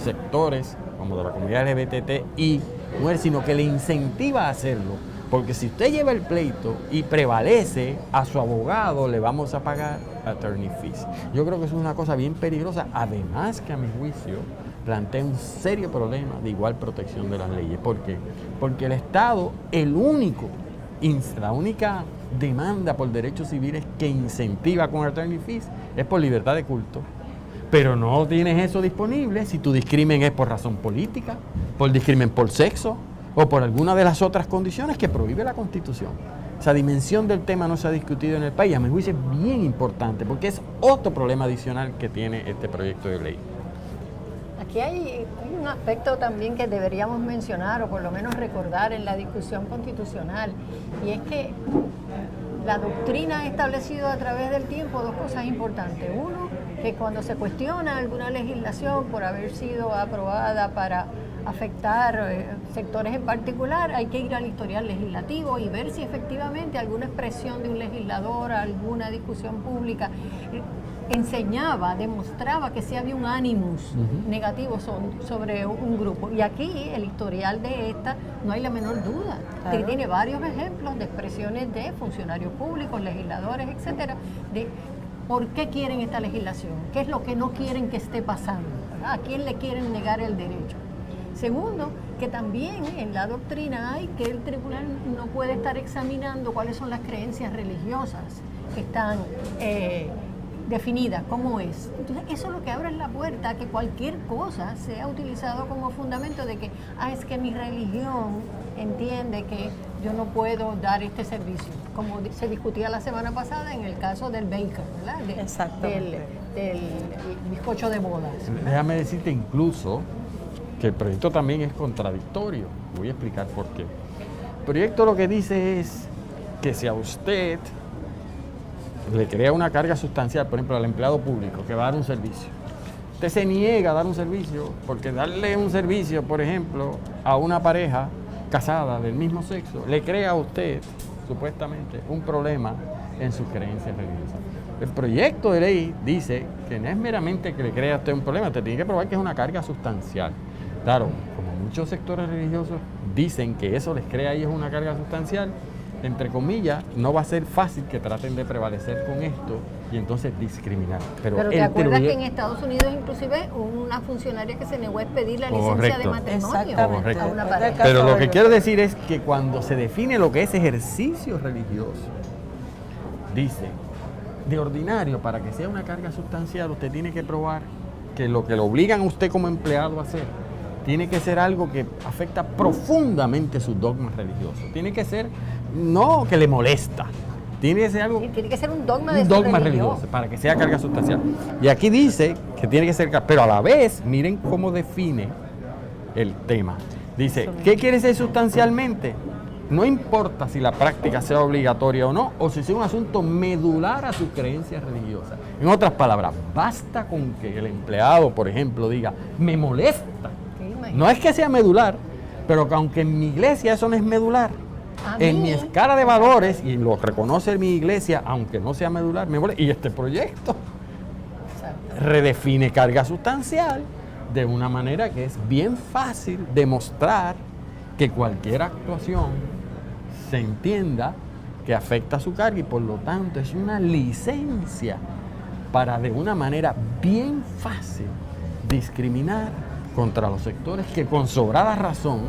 sectores como de la comunidad LGBT y mujeres, sino que le incentiva a hacerlo, porque si usted lleva el pleito y prevalece, a su abogado le vamos a pagar attorney fees. Yo creo que eso es una cosa bien peligrosa, además que a mi juicio plantea un serio problema de igual protección de las leyes. ¿Por qué? Porque el Estado, la única demanda por derechos civiles que incentiva con attorney fees es por libertad de culto. Pero no tienes eso disponible si tu discrimen es por razón política, por discrimen por sexo o por alguna de las otras condiciones que prohíbe la Constitución. Esa dimensión del tema no se ha discutido en el país. A mi juicio es bien importante porque es otro problema adicional que tiene este proyecto de ley. Aquí hay un aspecto también que deberíamos mencionar o por lo menos recordar en la discusión constitucional, y es que la doctrina ha establecido a través del tiempo dos cosas importantes. Uno, que cuando se cuestiona alguna legislación por haber sido aprobada para afectar sectores en particular, hay que ir al historial legislativo y ver si efectivamente alguna expresión de un legislador, alguna discusión pública enseñaba, demostraba que sí había un ánimos negativo sobre un grupo. Y aquí el historial de esta no hay la menor duda. Claro. Tiene varios ejemplos de expresiones de funcionarios públicos, legisladores, etcétera, de por qué quieren esta legislación, qué es lo que no quieren que esté pasando, ¿verdad? A quién le quieren negar el derecho. Segundo, que también en la doctrina hay que el tribunal no puede estar examinando cuáles son las creencias religiosas que están definidas, cómo es. Entonces, eso es lo que abre la puerta a que cualquier cosa sea utilizado como fundamento de que, es que mi religión entiende que yo no puedo dar este servicio, como se discutía la semana pasada en el caso del bacon, ¿verdad? Del bizcocho de bodas. Déjame decirte incluso que el proyecto también es contradictorio. Voy a explicar por qué. El proyecto lo que dice es que si a usted le crea una carga sustancial, por ejemplo, al empleado público que va a dar un servicio, usted se niega a dar un servicio porque darle un servicio, por ejemplo, a una pareja casada del mismo sexo, le crea a usted, supuestamente, un problema en sus creencias religiosas. El proyecto de ley dice que no es meramente que le crea a usted un problema, usted tiene que probar que es una carga sustancial. Claro, como muchos sectores religiosos dicen que eso les crea a ellos una carga sustancial, entre comillas, no va a ser fácil que traten de prevalecer con esto y entonces discriminar. Pero ¿te acuerdas que en Estados Unidos inclusive una funcionaria que se negó a pedir la licencia de matrimonio a una pareja? Pero lo que quiero decir es que cuando se define lo que es ejercicio religioso, dice, de ordinario, para que sea una carga sustancial, usted tiene que probar que lo obligan a usted como empleado a hacer tiene que ser algo que afecta profundamente sus dogmas religiosos. Tiene que ser, no que le molesta, tiene que ser algo... Tiene que ser un dogma de un dogma religioso para que sea carga sustancial. Y aquí dice que tiene que ser, pero a la vez, miren cómo define el tema. Dice, ¿qué quiere ser sustancialmente? No importa si la práctica sea obligatoria o no, o si sea un asunto medular a sus creencias religiosas. En otras palabras, basta con que el empleado, por ejemplo, diga, me molesta. No es que sea medular, pero que aunque en mi iglesia eso no es medular, en mi escala de valores, y lo reconoce mi iglesia, aunque no sea medular, me molesta. Y este proyecto redefine carga sustancial de una manera que es bien fácil demostrar que cualquier actuación se entienda que afecta a su carga y por lo tanto es una licencia para de una manera bien fácil discriminar contra los sectores que con sobrada razón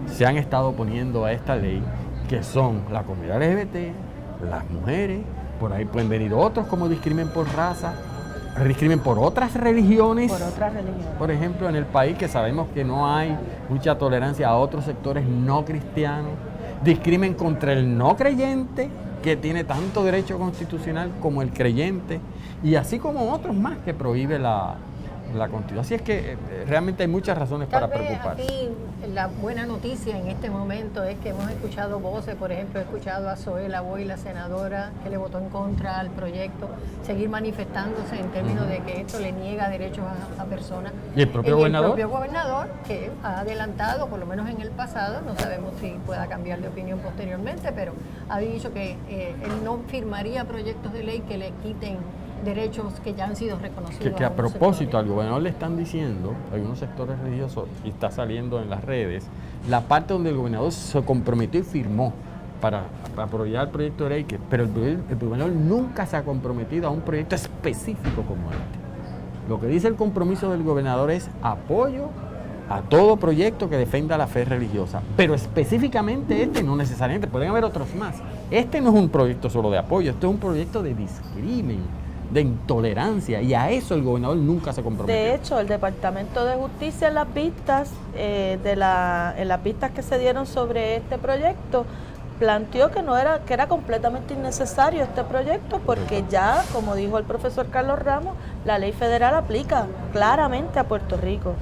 se han estado oponiendo a esta ley, que son la comunidad LGBT, las mujeres, por ahí pueden venir otros como discrimen por raza, discrimen por otras religiones. Por otras religiones. Por ejemplo, en el país que sabemos que no hay mucha tolerancia a otros sectores no cristianos, discrimen contra el no creyente, que tiene tanto derecho constitucional como el creyente, y así como otros más que prohíbe la Constitución. Así es que realmente hay muchas razones para preocuparse. Aquí la buena noticia en este momento es que hemos escuchado voces, por ejemplo, he escuchado a Zoela Boy, la senadora, que le votó en contra al proyecto, seguir manifestándose en términos de que esto le niega derechos a personas. ¿Y el propio gobernador? El propio gobernador, que ha adelantado, por lo menos en el pasado, no sabemos si pueda cambiar de opinión posteriormente, pero ha dicho que él no firmaría proyectos de ley que le quiten derechos que ya han sido reconocidos. Que a propósito al gobernador le están diciendo, algunos sectores religiosos, y está saliendo en las redes, la parte donde el gobernador se comprometió y firmó para apoyar el proyecto de ley, pero el gobernador nunca se ha comprometido a un proyecto específico como este. Lo que dice el compromiso del gobernador es apoyo a todo proyecto que defenda la fe religiosa, pero específicamente este no necesariamente, pueden haber otros más. Este no es un proyecto solo de apoyo, este es un proyecto de discrimen, de intolerancia, y a eso el gobernador nunca se comprometió. De hecho, el Departamento de Justicia en las vistas que se dieron sobre este proyecto planteó que era completamente innecesario este proyecto porque ya, como dijo el profesor Carlos Ramos, la ley federal aplica claramente a Puerto Rico.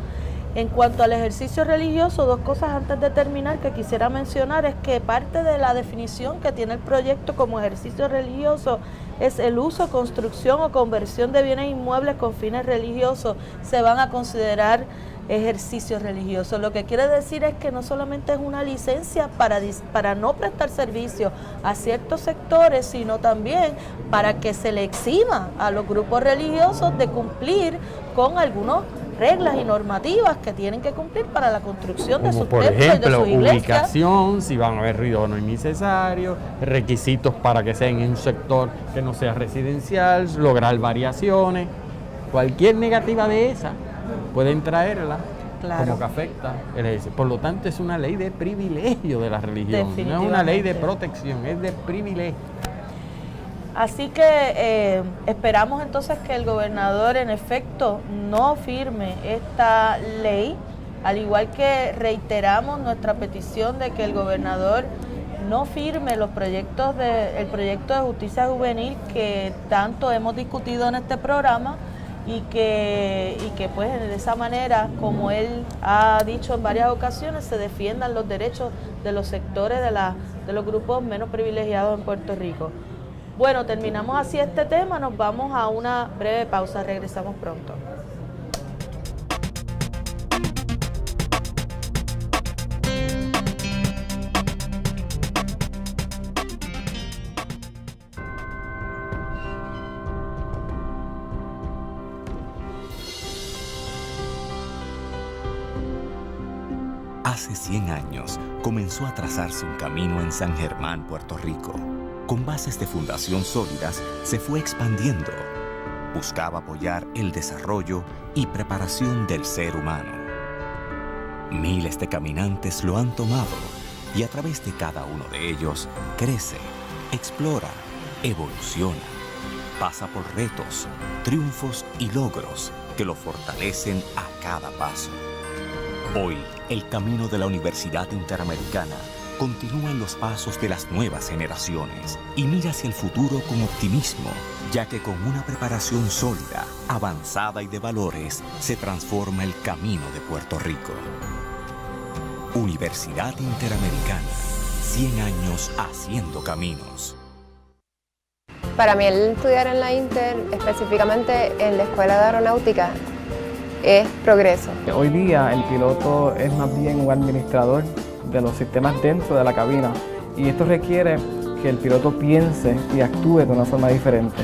En cuanto al ejercicio religioso, dos cosas antes de terminar que quisiera mencionar es que parte de la definición que tiene el proyecto como ejercicio religioso es el uso, construcción o conversión de bienes inmuebles con fines religiosos. Se van a considerar ejercicio religioso. Lo que quiere decir es que no solamente es una licencia para no prestar servicio a ciertos sectores, sino también para que se le exima a los grupos religiosos de cumplir con algunas reglas y normativas que tienen que cumplir para la construcción de sus templos y de sus iglesias. Ubicación, si van a haber ruido no innecesario, requisitos para que sean en un sector que no sea residencial, lograr variaciones, cualquier negativa de esa pueden traerla. Claro. Como que afecta el ejercicio. Por lo tanto, es una ley de privilegio de la religión, no es una ley de protección, es de privilegio. Así que esperamos entonces que el gobernador en efecto no firme esta ley, al igual que reiteramos nuestra petición de que el gobernador no firme el proyecto de justicia juvenil que tanto hemos discutido en este programa y que pues de esa manera, como él ha dicho en varias ocasiones, se defiendan los derechos de los sectores de los grupos menos privilegiados en Puerto Rico. Bueno, terminamos así este tema, nos vamos a una breve pausa, regresamos pronto. Hace 100 años comenzó a trazarse un camino en San Germán, Puerto Rico. Con bases de fundación sólidas, se fue expandiendo. Buscaba apoyar el desarrollo y preparación del ser humano. Miles de caminantes lo han tomado y a través de cada uno de ellos crece, explora, evoluciona. Pasa por retos, triunfos y logros que lo fortalecen a cada paso. Hoy, el camino de la Universidad Interamericana continúa en los pasos de las nuevas generaciones y mira hacia el futuro con optimismo, ya que con una preparación sólida, avanzada y de valores, se transforma el camino de Puerto Rico. Universidad Interamericana, 100 años haciendo caminos. Para mí el estudiar en la Inter, específicamente en la Escuela de Aeronáutica, es progreso. Hoy día el piloto es más bien un administrador de los sistemas dentro de la cabina y esto requiere que el piloto piense y actúe de una forma diferente.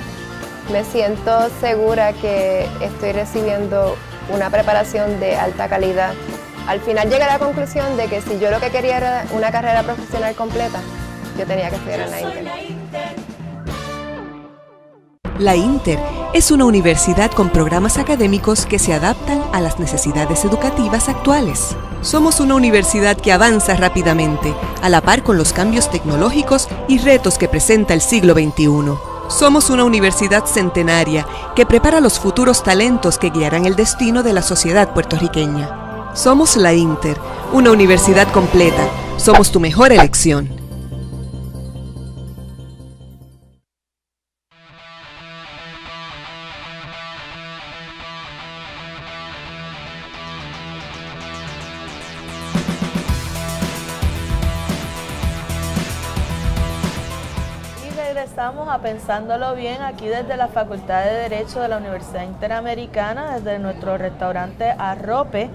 Me siento segura que estoy recibiendo una preparación de alta calidad. Al final llegué a la conclusión de que si yo lo que quería era una carrera profesional completa, yo tenía que estudiar en la Inter. La Inter es una universidad con programas académicos que se adaptan a las necesidades educativas actuales. Somos una universidad que avanza rápidamente, a la par con los cambios tecnológicos y retos que presenta el siglo XXI. Somos una universidad centenaria que prepara los futuros talentos que guiarán el destino de la sociedad puertorriqueña. Somos la Inter, una universidad completa. Somos tu mejor elección. Estamos a Pensándolo Bien aquí desde la Facultad de Derecho de la Universidad Interamericana, desde nuestro restaurante Arrope.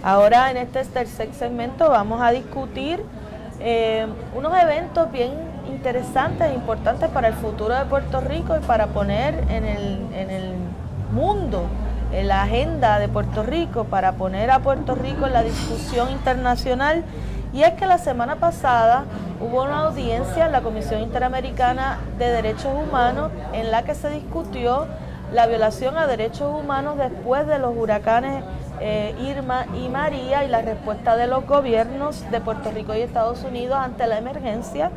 Ahora en este tercer segmento vamos a discutir unos eventos bien interesantes e importantes para el futuro de Puerto Rico y para poner en el mundo, en la agenda de Puerto Rico, para poner a Puerto Rico en la discusión internacional. Y es que la semana pasada hubo una audiencia en la Comisión Interamericana de Derechos Humanos en la que se discutió la violación a derechos humanos después de los huracanes Irma y María y la respuesta de los gobiernos de Puerto Rico y Estados Unidos ante la emergencia.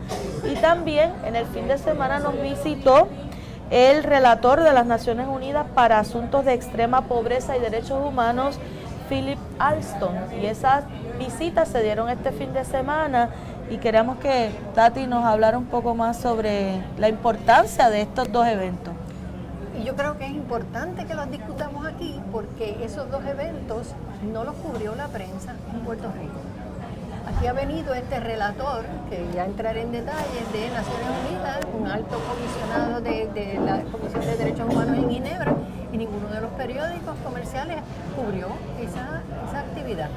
Y también en el fin de semana nos visitó el relator de las Naciones Unidas para Asuntos de Extrema Pobreza y Derechos Humanos, Philip Alston, y esas visitas se dieron este fin de semana y queremos que Tati nos hablara un poco más sobre la importancia de estos dos eventos. Y yo creo que es importante que los discutamos aquí porque esos dos eventos no los cubrió la prensa en Puerto Rico. Aquí ha venido este relator, que ya entraré en detalles, de Naciones Unidas, un alto comisionado de la Comisión de Derechos Humanos en Ginebra, y ninguno de los periódicos comerciales cubrió esa actividad.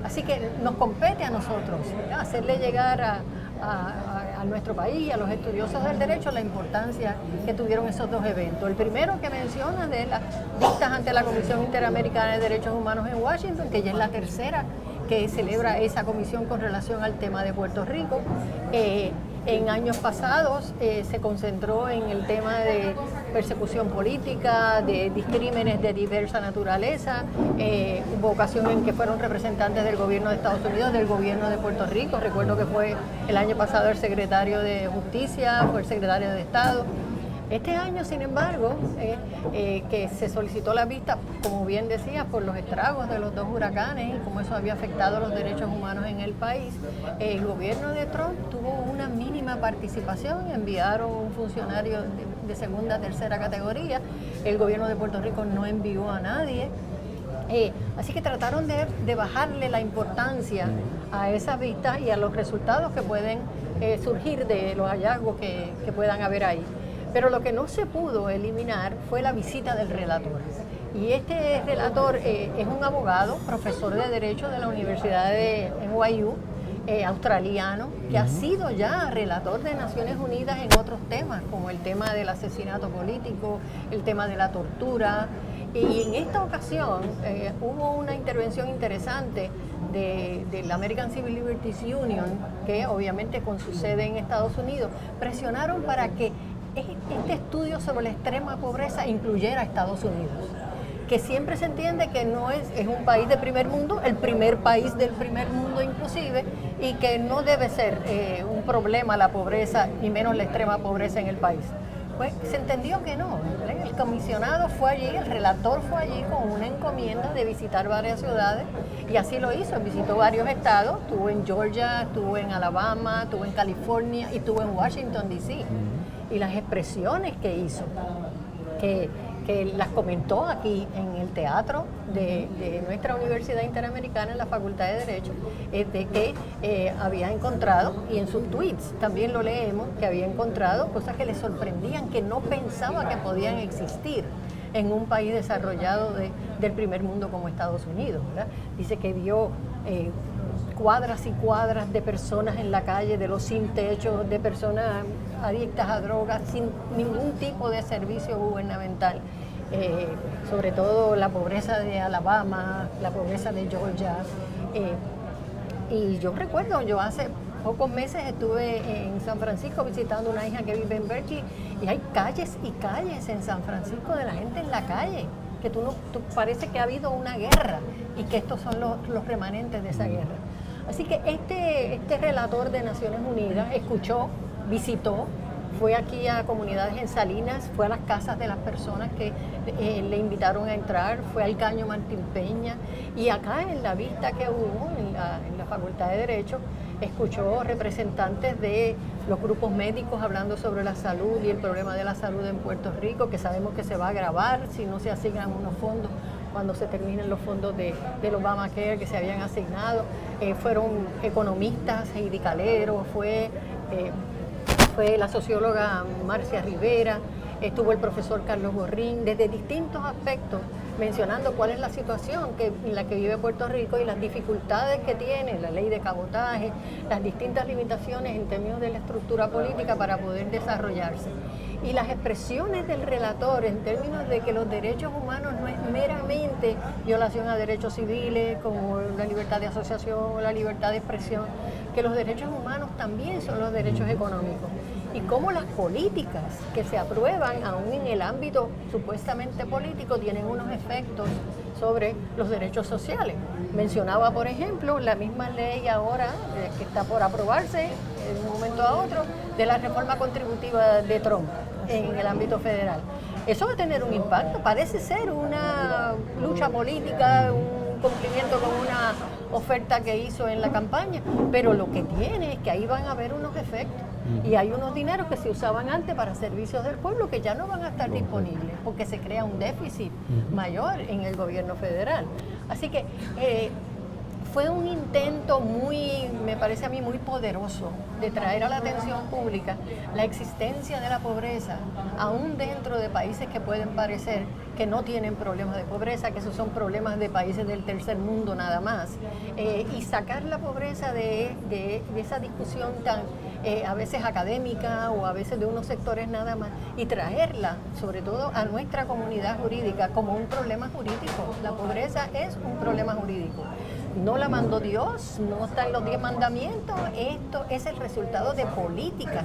Así que nos compete a nosotros, ¿verdad?, hacerle llegar a nuestro país y a los estudiosos del derecho la importancia que tuvieron esos dos eventos. El primero que menciona de las vistas ante la Comisión Interamericana de Derechos Humanos en Washington, que ya es la tercera que celebra esa comisión con relación al tema de Puerto Rico. En años pasados se concentró en el tema de persecución política, de crímenes de diversa naturaleza. Hubo ocasiones en que fueron representantes del gobierno de Estados Unidos, del gobierno de Puerto Rico. Recuerdo que fue el año pasado el secretario de Justicia, fue el secretario de Estado. Este año, sin embargo, que se solicitó la vista, como bien decías, por los estragos de los dos huracanes y cómo eso había afectado los derechos humanos en el país, el gobierno de Trump tuvo una mínima participación, enviaron un funcionario de segunda, tercera categoría, el gobierno de Puerto Rico no envió a nadie. Así que trataron de bajarle la importancia a esas vistas y a los resultados que pueden surgir de los hallazgos que puedan haber ahí. Pero lo que no se pudo eliminar fue la visita del relator. Y este relator es un abogado, profesor de Derecho de la Universidad de NYU, australiano, que ha sido ya relator de Naciones Unidas en otros temas, como el tema del asesinato político, el tema de la tortura. Y en esta ocasión hubo una intervención interesante de la American Civil Liberties Union, que obviamente con su sede en Estados Unidos, presionaron para que este estudio sobre la extrema pobreza incluyera a Estados Unidos, que siempre se entiende que no es un país de primer mundo, el primer país del primer mundo inclusive, y que no debe ser un problema la pobreza, ni menos la extrema pobreza en el país. Pues se entendió que no. El comisionado fue allí, el relator fue allí con una encomienda de visitar varias ciudades y así lo hizo, visitó varios estados, estuvo en Georgia, estuvo en Alabama, estuvo en California y estuvo en Washington, D.C. Y las expresiones que hizo, que las comentó aquí en el teatro de nuestra Universidad Interamericana en la Facultad de Derecho, de que había encontrado, y en sus tweets también lo leemos, que había encontrado cosas que le sorprendían, que no pensaba que podían existir en un país desarrollado del primer mundo como Estados Unidos, ¿verdad? Dice que vio cuadras y cuadras de personas en la calle, de los sin techo, de personas adictas a drogas, sin ningún tipo de servicio gubernamental. Sobre todo la pobreza de Alabama, la pobreza de Georgia. Y yo recuerdo, yo hace pocos meses estuve en San Francisco visitando una hija que vive en Berkeley y hay calles y calles en San Francisco de la gente en la calle, que tú parece que ha habido una guerra y que estos son los remanentes de esa guerra. Así que este relator de Naciones Unidas escuchó, visitó, fue aquí a comunidades en Salinas, fue a las casas de las personas que le invitaron a entrar, fue al Caño Martín Peña y acá en la vista que hubo en la Facultad de Derecho escuchó representantes de los grupos médicos hablando sobre la salud y el problema de la salud en Puerto Rico, que sabemos que se va a agravar si no se asignan unos fondos cuando se terminen los fondos del Obamacare que se habían asignado. Fueron economistas, Heidi Calero, fue la socióloga Marcia Rivera, estuvo el profesor Carlos Gorrín, desde distintos aspectos, mencionando cuál es la situación en la que vive Puerto Rico y las dificultades que tiene la ley de cabotaje, las distintas limitaciones en términos de la estructura política para poder desarrollarse. Y las expresiones del relator en términos de que los derechos humanos no es meramente violación a derechos civiles como la libertad de asociación o la libertad de expresión, que los derechos humanos también son los derechos económicos. Y cómo las políticas que se aprueban, aún en el ámbito supuestamente político, tienen unos efectos sobre los derechos sociales. Mencionaba, por ejemplo, la misma ley ahora que está por aprobarse de un momento a otro de la reforma contributiva de Trump en el ámbito federal. Eso va a tener un impacto, parece ser una lucha política, un cumplimiento con una oferta que hizo en la campaña, pero lo que tiene es que ahí van a haber unos efectos y hay unos dineros que se usaban antes para servicios del pueblo que ya no van a estar disponibles porque se crea un déficit mayor en el gobierno federal. Así que fue un intento me parece a mí, muy poderoso de traer a la atención pública la existencia de la pobreza, aún dentro de países que pueden parecer que no tienen problemas de pobreza, que esos son problemas de países del tercer mundo nada más, y sacar la pobreza de esa discusión tan a veces académica o a veces de unos sectores nada más, y traerla sobre todo a nuestra comunidad jurídica como un problema jurídico. La pobreza es un problema jurídico. No la mandó Dios, no está en los 10 mandamientos, esto es el resultado de políticas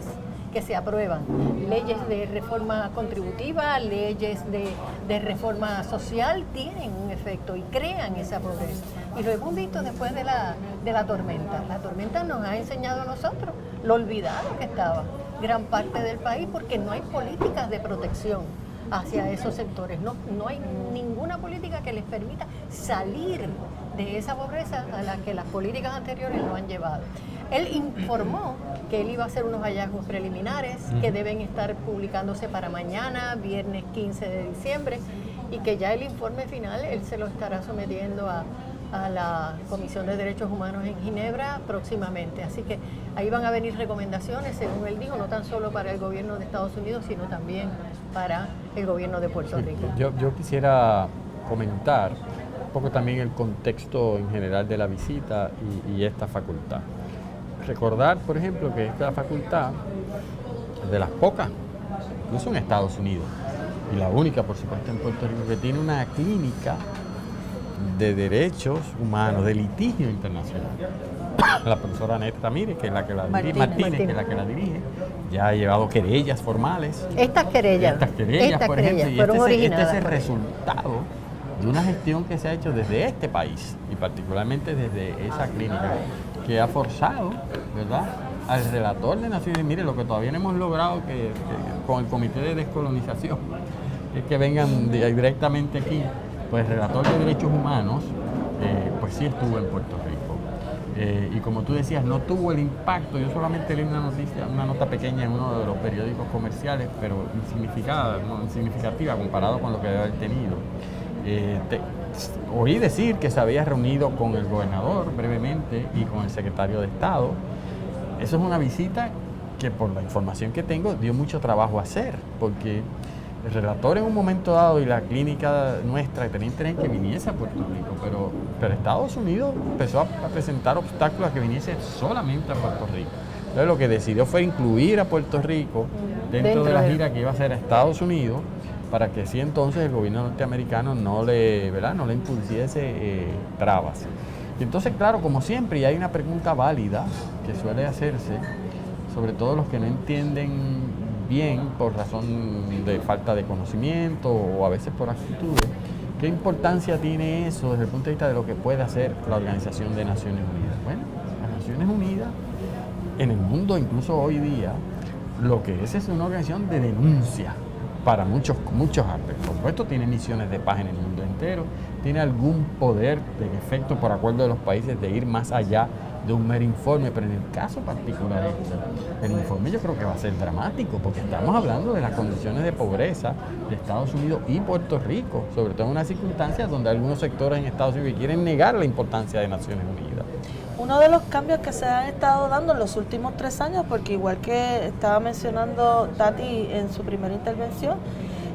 que se aprueban, leyes de reforma contributiva, leyes de reforma social tienen un efecto y crean esa pobreza. Y lo hemos visto después de la tormenta. La tormenta nos ha enseñado a nosotros lo olvidado que estaba gran parte del país porque no hay políticas de protección hacia esos sectores. No hay ninguna política que les permita salir de esa pobreza a la que las políticas anteriores lo han llevado. Él informó que él iba a hacer unos hallazgos preliminares que deben estar publicándose para mañana, viernes 15 de diciembre, y que ya el informe final él se lo estará sometiendo a la Comisión de Derechos Humanos en Ginebra próximamente. Así que ahí van a venir recomendaciones, según él dijo, no tan solo para el gobierno de Estados Unidos, sino también para el gobierno de Puerto Rico. Yo quisiera comentar un poco también el contexto en general de la visita y esta facultad. Recordar, por ejemplo, que esta facultad es de las pocas, incluso en Estados Unidos, y la única, por supuesto, en Puerto Rico, que tiene una clínica de derechos humanos, de litigio internacional. La profesora Annette Ramírez, que es la que la dirige, Martínez, que es la que la dirige, ya ha llevado querellas formales. Estas querellas, por ejemplo, y este es el por resultado de una gestión que se ha hecho desde este país, y particularmente desde esa clínica, que ha forzado, ¿verdad?, al relator de Naciones Unidas. Mire, lo que todavía no hemos logrado que con el Comité de Descolonización es que vengan directamente aquí. Pues el relator de derechos humanos, pues sí estuvo en Puerto Rico. Y como tú decías, no tuvo el impacto. Yo solamente leí una nota pequeña en uno de los periódicos comerciales, pero insignificativa comparado con lo que debe haber tenido. Oí decir que se había reunido con el gobernador brevemente y con el secretario de Estado. Eso es una visita que, por la información que tengo, dio mucho trabajo hacer, porque el relator en un momento dado y la clínica nuestra tenía interés en que viniese a Puerto Rico, pero Estados Unidos empezó a presentar obstáculos a que viniese solamente a Puerto Rico. Entonces lo que decidió fue incluir a Puerto Rico dentro de la gira que iba a hacer a Estados Unidos, para que así entonces el gobierno norteamericano no le impusiese trabas. Y entonces, claro, como siempre, y hay una pregunta válida que suele hacerse, sobre todo los que no entienden bien por razón de falta de conocimiento o a veces por actitudes, ¿qué importancia tiene eso desde el punto de vista de lo que puede hacer la Organización de Naciones Unidas? Bueno, las Naciones Unidas en el mundo, incluso hoy día, lo que es una organización de denuncia para muchos aspectos. Por supuesto, tiene misiones de paz en el mundo entero, tiene algún poder de efecto por acuerdo de los países de ir más allá de un mero informe, pero en el caso particular el informe yo creo que va a ser dramático, porque estamos hablando de las condiciones de pobreza de Estados Unidos y Puerto Rico, sobre todo en unas circunstancias donde algunos sectores en Estados Unidos quieren negar la importancia de Naciones Unidas. Uno de los cambios que se han estado dando en los últimos 3 años, porque igual que estaba mencionando Tati en su primera intervención,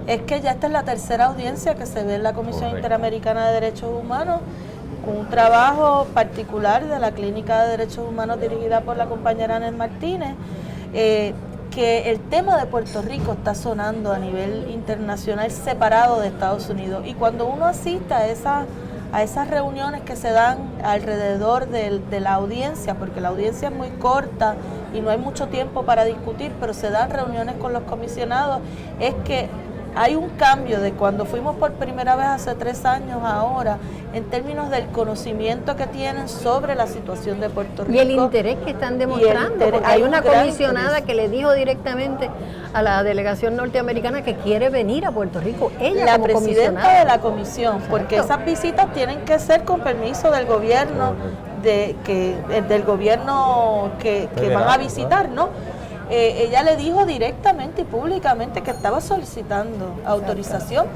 es que ya esta es la tercera audiencia que se ve en la Comisión Interamericana de Derechos Humanos, con un trabajo particular de la Clínica de Derechos Humanos dirigida por la compañera Annette Martínez, que el tema de Puerto Rico está sonando a nivel internacional separado de Estados Unidos. Y cuando uno asiste a esas reuniones que se dan alrededor de la audiencia, porque la audiencia es muy corta y no hay mucho tiempo para discutir, pero se dan reuniones con los comisionados, es que hay un cambio de cuando fuimos por primera vez hace 3 años a ahora, en términos del conocimiento que tienen sobre la situación de Puerto Rico. Y el interés que están demostrando, porque hay una comisionada que le dijo directamente a la delegación norteamericana que quiere venir a Puerto Rico, ella la como presidenta de la comisión, porque esas visitas tienen que ser con permiso del gobierno, del gobierno que van a visitar, ¿no? ella le dijo directamente y públicamente que estaba solicitando autorización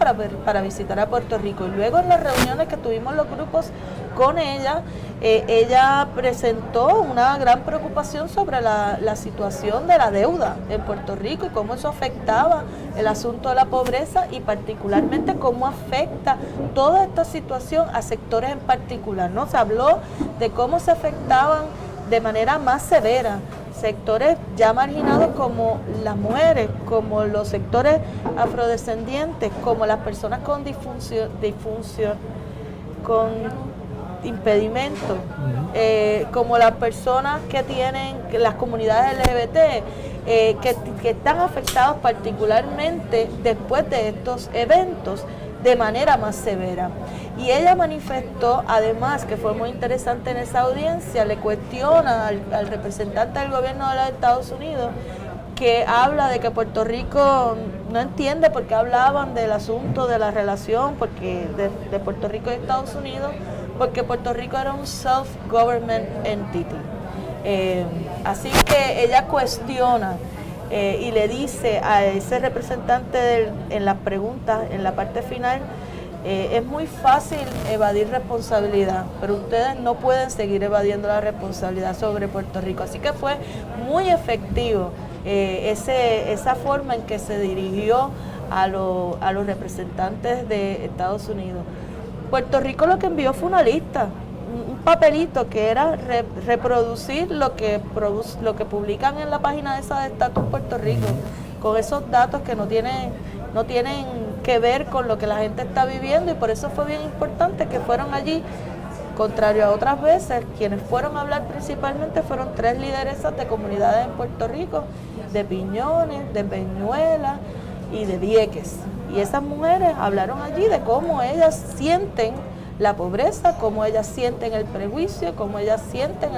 para visitar a Puerto Rico. Y luego en las reuniones que tuvimos los grupos con ella, ella presentó una gran preocupación sobre la situación de la deuda en Puerto Rico y cómo eso afectaba el asunto de la pobreza y particularmente cómo afecta toda esta situación a sectores en particular, ¿no? Se habló de cómo se afectaban de manera más severa sectores ya marginados como las mujeres, como los sectores afrodescendientes, como las personas con con impedimentos, como las personas que tienen, las comunidades LGBT, que están afectados particularmente después de estos eventos de manera más severa. Y ella manifestó, además, que fue muy interesante en esa audiencia, le cuestiona al representante del gobierno de los Estados Unidos, que habla de que Puerto Rico no entiende por qué hablaban del asunto de la relación de Puerto Rico y Estados Unidos, porque Puerto Rico era un self-government entity. Así que ella cuestiona y le dice a ese representante en las preguntas, en la parte final, es muy fácil evadir responsabilidad, pero ustedes no pueden seguir evadiendo la responsabilidad sobre Puerto Rico. Así que fue muy efectivo esa forma en que se dirigió a los representantes de Estados Unidos. Puerto Rico lo que envió fue una lista, un papelito que era reproducir lo que publican en la página esa de Estatus Puerto Rico, con esos datos que no tienen que ver con lo que la gente está viviendo, y por eso fue bien importante que fueron allí, contrario a otras veces. Quienes fueron a hablar principalmente fueron 3 lideresas de comunidades en Puerto Rico, de Piñones, de Peñuela y de Vieques. Y esas mujeres hablaron allí de cómo ellas sienten la pobreza, cómo ellas sienten el prejuicio, cómo ellas sienten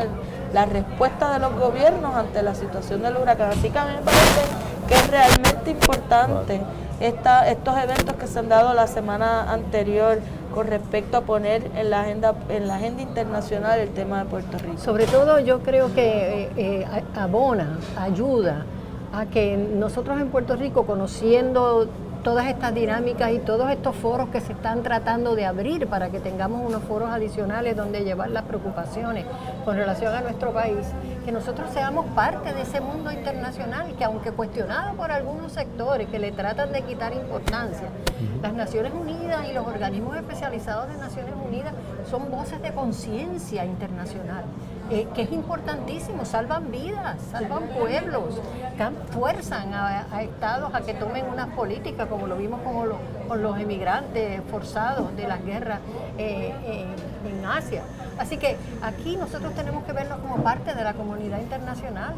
la respuesta de los gobiernos ante la situación del huracán. Así que a mí me parece que es realmente importante estos eventos que se han dado la semana anterior con respecto a poner en la agenda internacional el tema de Puerto Rico. Sobre todo yo creo que ayuda a que nosotros en Puerto Rico, conociendo todas estas dinámicas y todos estos foros que se están tratando de abrir para que tengamos unos foros adicionales donde llevar las preocupaciones con relación a nuestro país, que nosotros seamos parte de ese mundo internacional que, aunque cuestionado por algunos sectores que le tratan de quitar importancia, las Naciones Unidas y los organismos especializados de Naciones Unidas son voces de conciencia internacional, que es importantísimo, salvan vidas, salvan pueblos, fuerzan a estados a que tomen unas políticas, como lo vimos con los emigrantes forzados de las guerras en Asia. Así que aquí nosotros tenemos que vernos como parte de la comunidad internacional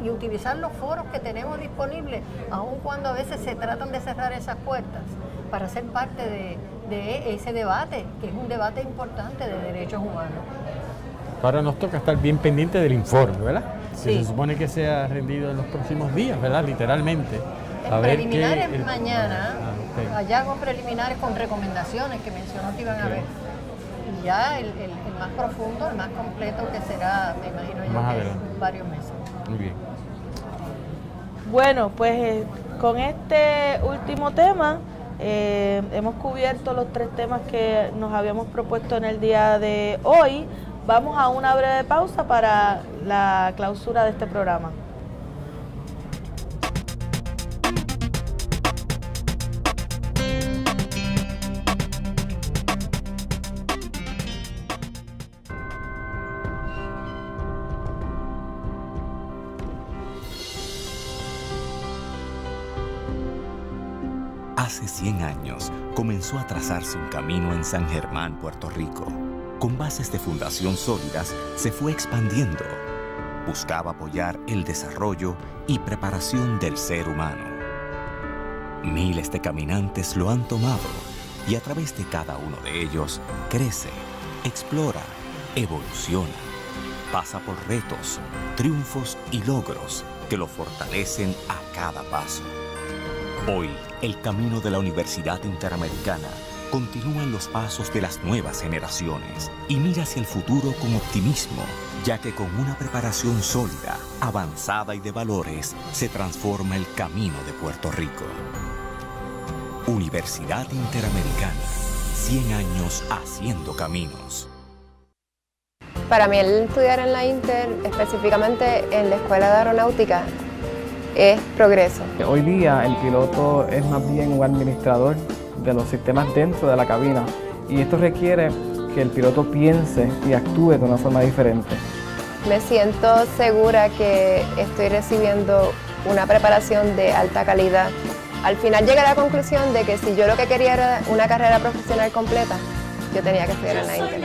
y utilizar los foros que tenemos disponibles, aun cuando a veces se tratan de cerrar esas puertas, para ser parte de ese debate, que es un debate importante de derechos humanos. Ahora nos toca estar bien pendientes del informe, ¿verdad? Sí. Que se supone que sea rendido en los próximos días, ¿verdad? Literalmente. El preliminar es mañana, hallazgos preliminares con recomendaciones que mencionó que iban a ver. Y ya el más profundo, el más completo, que será, me imagino yo, que en varios meses. Muy bien. Bueno, pues con este último tema hemos cubierto los 3 temas que nos habíamos propuesto en el día de hoy. Vamos a una breve pausa para la clausura de este programa. Hace 100 años comenzó a trazarse un camino en San Germán, Puerto Rico. Con bases de fundación sólidas, se fue expandiendo. Buscaba apoyar el desarrollo y preparación del ser humano. Miles de caminantes lo han tomado y a través de cada uno de ellos crece, explora, evoluciona. Pasa por retos, triunfos y logros que lo fortalecen a cada paso. Hoy, el camino de la Universidad Interamericana continúa en los pasos de las nuevas generaciones y mira hacia el futuro con optimismo, ya que con una preparación sólida, avanzada y de valores, se transforma el camino de Puerto Rico. Universidad Interamericana, 100 años haciendo caminos. Para mí el estudiar en la Inter, específicamente en la Escuela de Aeronáutica, es progreso. Hoy día el piloto es más bien un administrador de los sistemas dentro de la cabina y esto requiere que el piloto piense y actúe de una forma diferente. Me siento segura que estoy recibiendo una preparación de alta calidad. Al final llegué a la conclusión de que si yo lo que quería era una carrera profesional completa, yo tenía que estudiar en la Inter.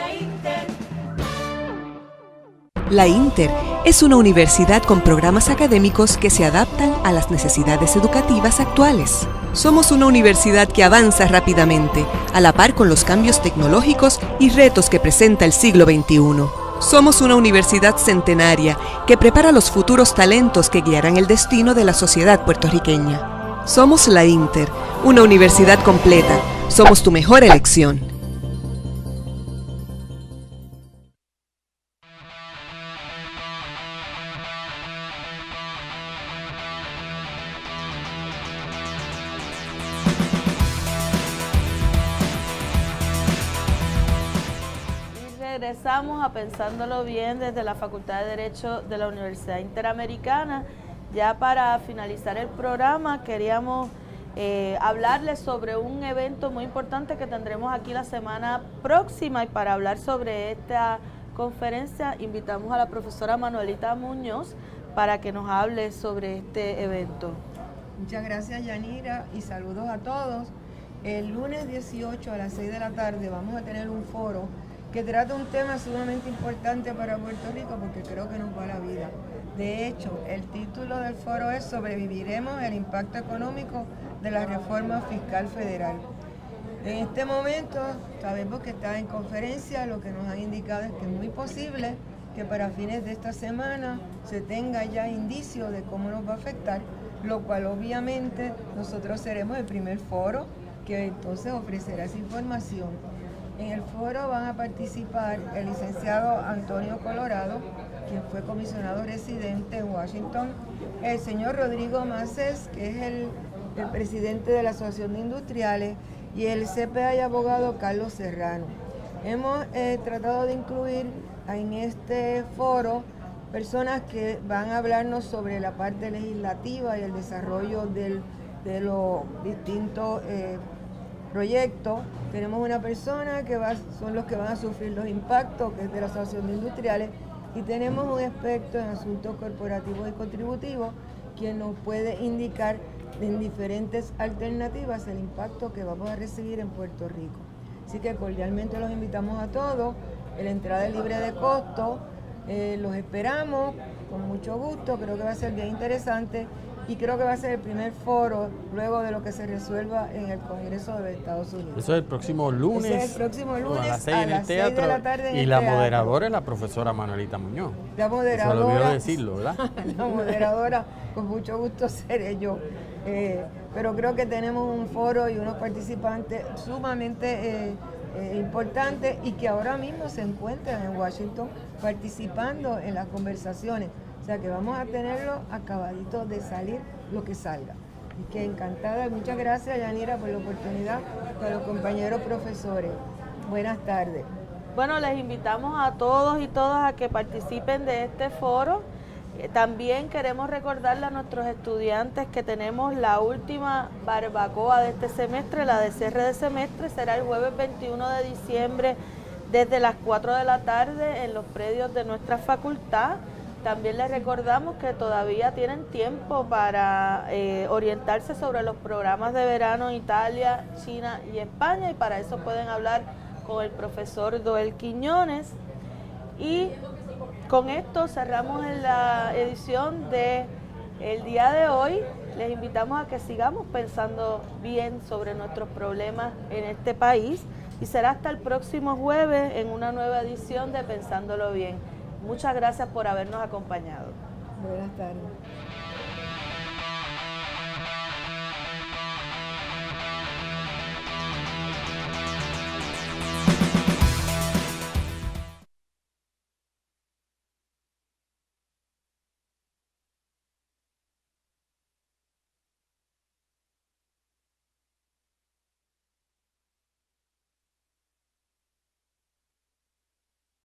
La Inter es una universidad con programas académicos que se adaptan a las necesidades educativas actuales. Somos una universidad que avanza rápidamente, a la par con los cambios tecnológicos y retos que presenta el siglo XXI. Somos una universidad centenaria que prepara los futuros talentos que guiarán el destino de la sociedad puertorriqueña. Somos la Inter, una universidad completa. Somos tu mejor elección. Regresamos a Pensándolo Bien desde la Facultad de Derecho de la Universidad Interamericana. Ya para finalizar el programa queríamos hablarles sobre un evento muy importante que tendremos aquí la semana próxima, y para hablar sobre esta conferencia invitamos a la profesora Manuelita Muñoz para que nos hable sobre este evento. Muchas gracias, Yanira, y saludos a todos. El lunes 18 a las 6 de la tarde vamos a tener un foro que trata un tema sumamente importante para Puerto Rico porque creo que nos va la vida. De hecho, el título del foro es ¿Sobreviviremos el impacto económico de la reforma fiscal federal? En este momento sabemos que está en conferencia, lo que nos han indicado es que es muy posible que para fines de esta semana se tenga ya indicio de cómo nos va a afectar, lo cual obviamente nosotros seremos el primer foro que entonces ofrecerá esa información. En el foro van a participar el licenciado Antonio Colorado, quien fue comisionado residente en Washington, el señor Rodrigo Macés, que es el presidente de la Asociación de Industriales, y el CPA y abogado Carlos Serrano. Hemos tratado de incluir en este foro personas que van a hablarnos sobre la parte legislativa y el desarrollo de los distintos proyectos. Tenemos una persona que son los que van a sufrir los impactos, que es de la Asociación de Industriales, y tenemos un experto en asuntos corporativos y contributivos, quien nos puede indicar en diferentes alternativas el impacto que vamos a recibir en Puerto Rico. Así que cordialmente los invitamos a todos. La entrada es libre de costo. Los esperamos con mucho gusto. Creo que va a ser bien interesante y creo que va a ser el primer foro luego de lo que se resuelva en el Congreso de los Estados Unidos. Eso es el próximo lunes. Ese es el próximo lunes a las 6 en el 6 teatro. de la tarde en y el la teatro. moderadora es la profesora Manuelita Muñoz. La moderadora. Se olvidó decirlo, ¿verdad? La moderadora, con mucho gusto seré yo. Pero creo que tenemos un foro y unos participantes sumamente importantes y que ahora mismo se encuentran en Washington participando en las conversaciones. O sea que vamos a tenerlo acabadito de salir lo que salga. Y que encantada, muchas gracias, Yanira, por la oportunidad, a los compañeros profesores. Buenas tardes. Bueno, les invitamos a todos y todas a que participen de este foro. También queremos recordarle a nuestros estudiantes que tenemos la última barbacoa de este semestre, la de cierre de semestre, será el jueves 21 de diciembre desde las 4 de la tarde en los predios de nuestra facultad. También les recordamos que todavía tienen tiempo para orientarse sobre los programas de verano en Italia, China y España, y para eso pueden hablar con el profesor Doel Quiñones. Y con esto cerramos la edición del día de hoy. Les invitamos a que sigamos pensando bien sobre nuestros problemas en este país y será hasta el próximo jueves en una nueva edición de Pensándolo Bien. Muchas gracias por habernos acompañado. Buenas tardes.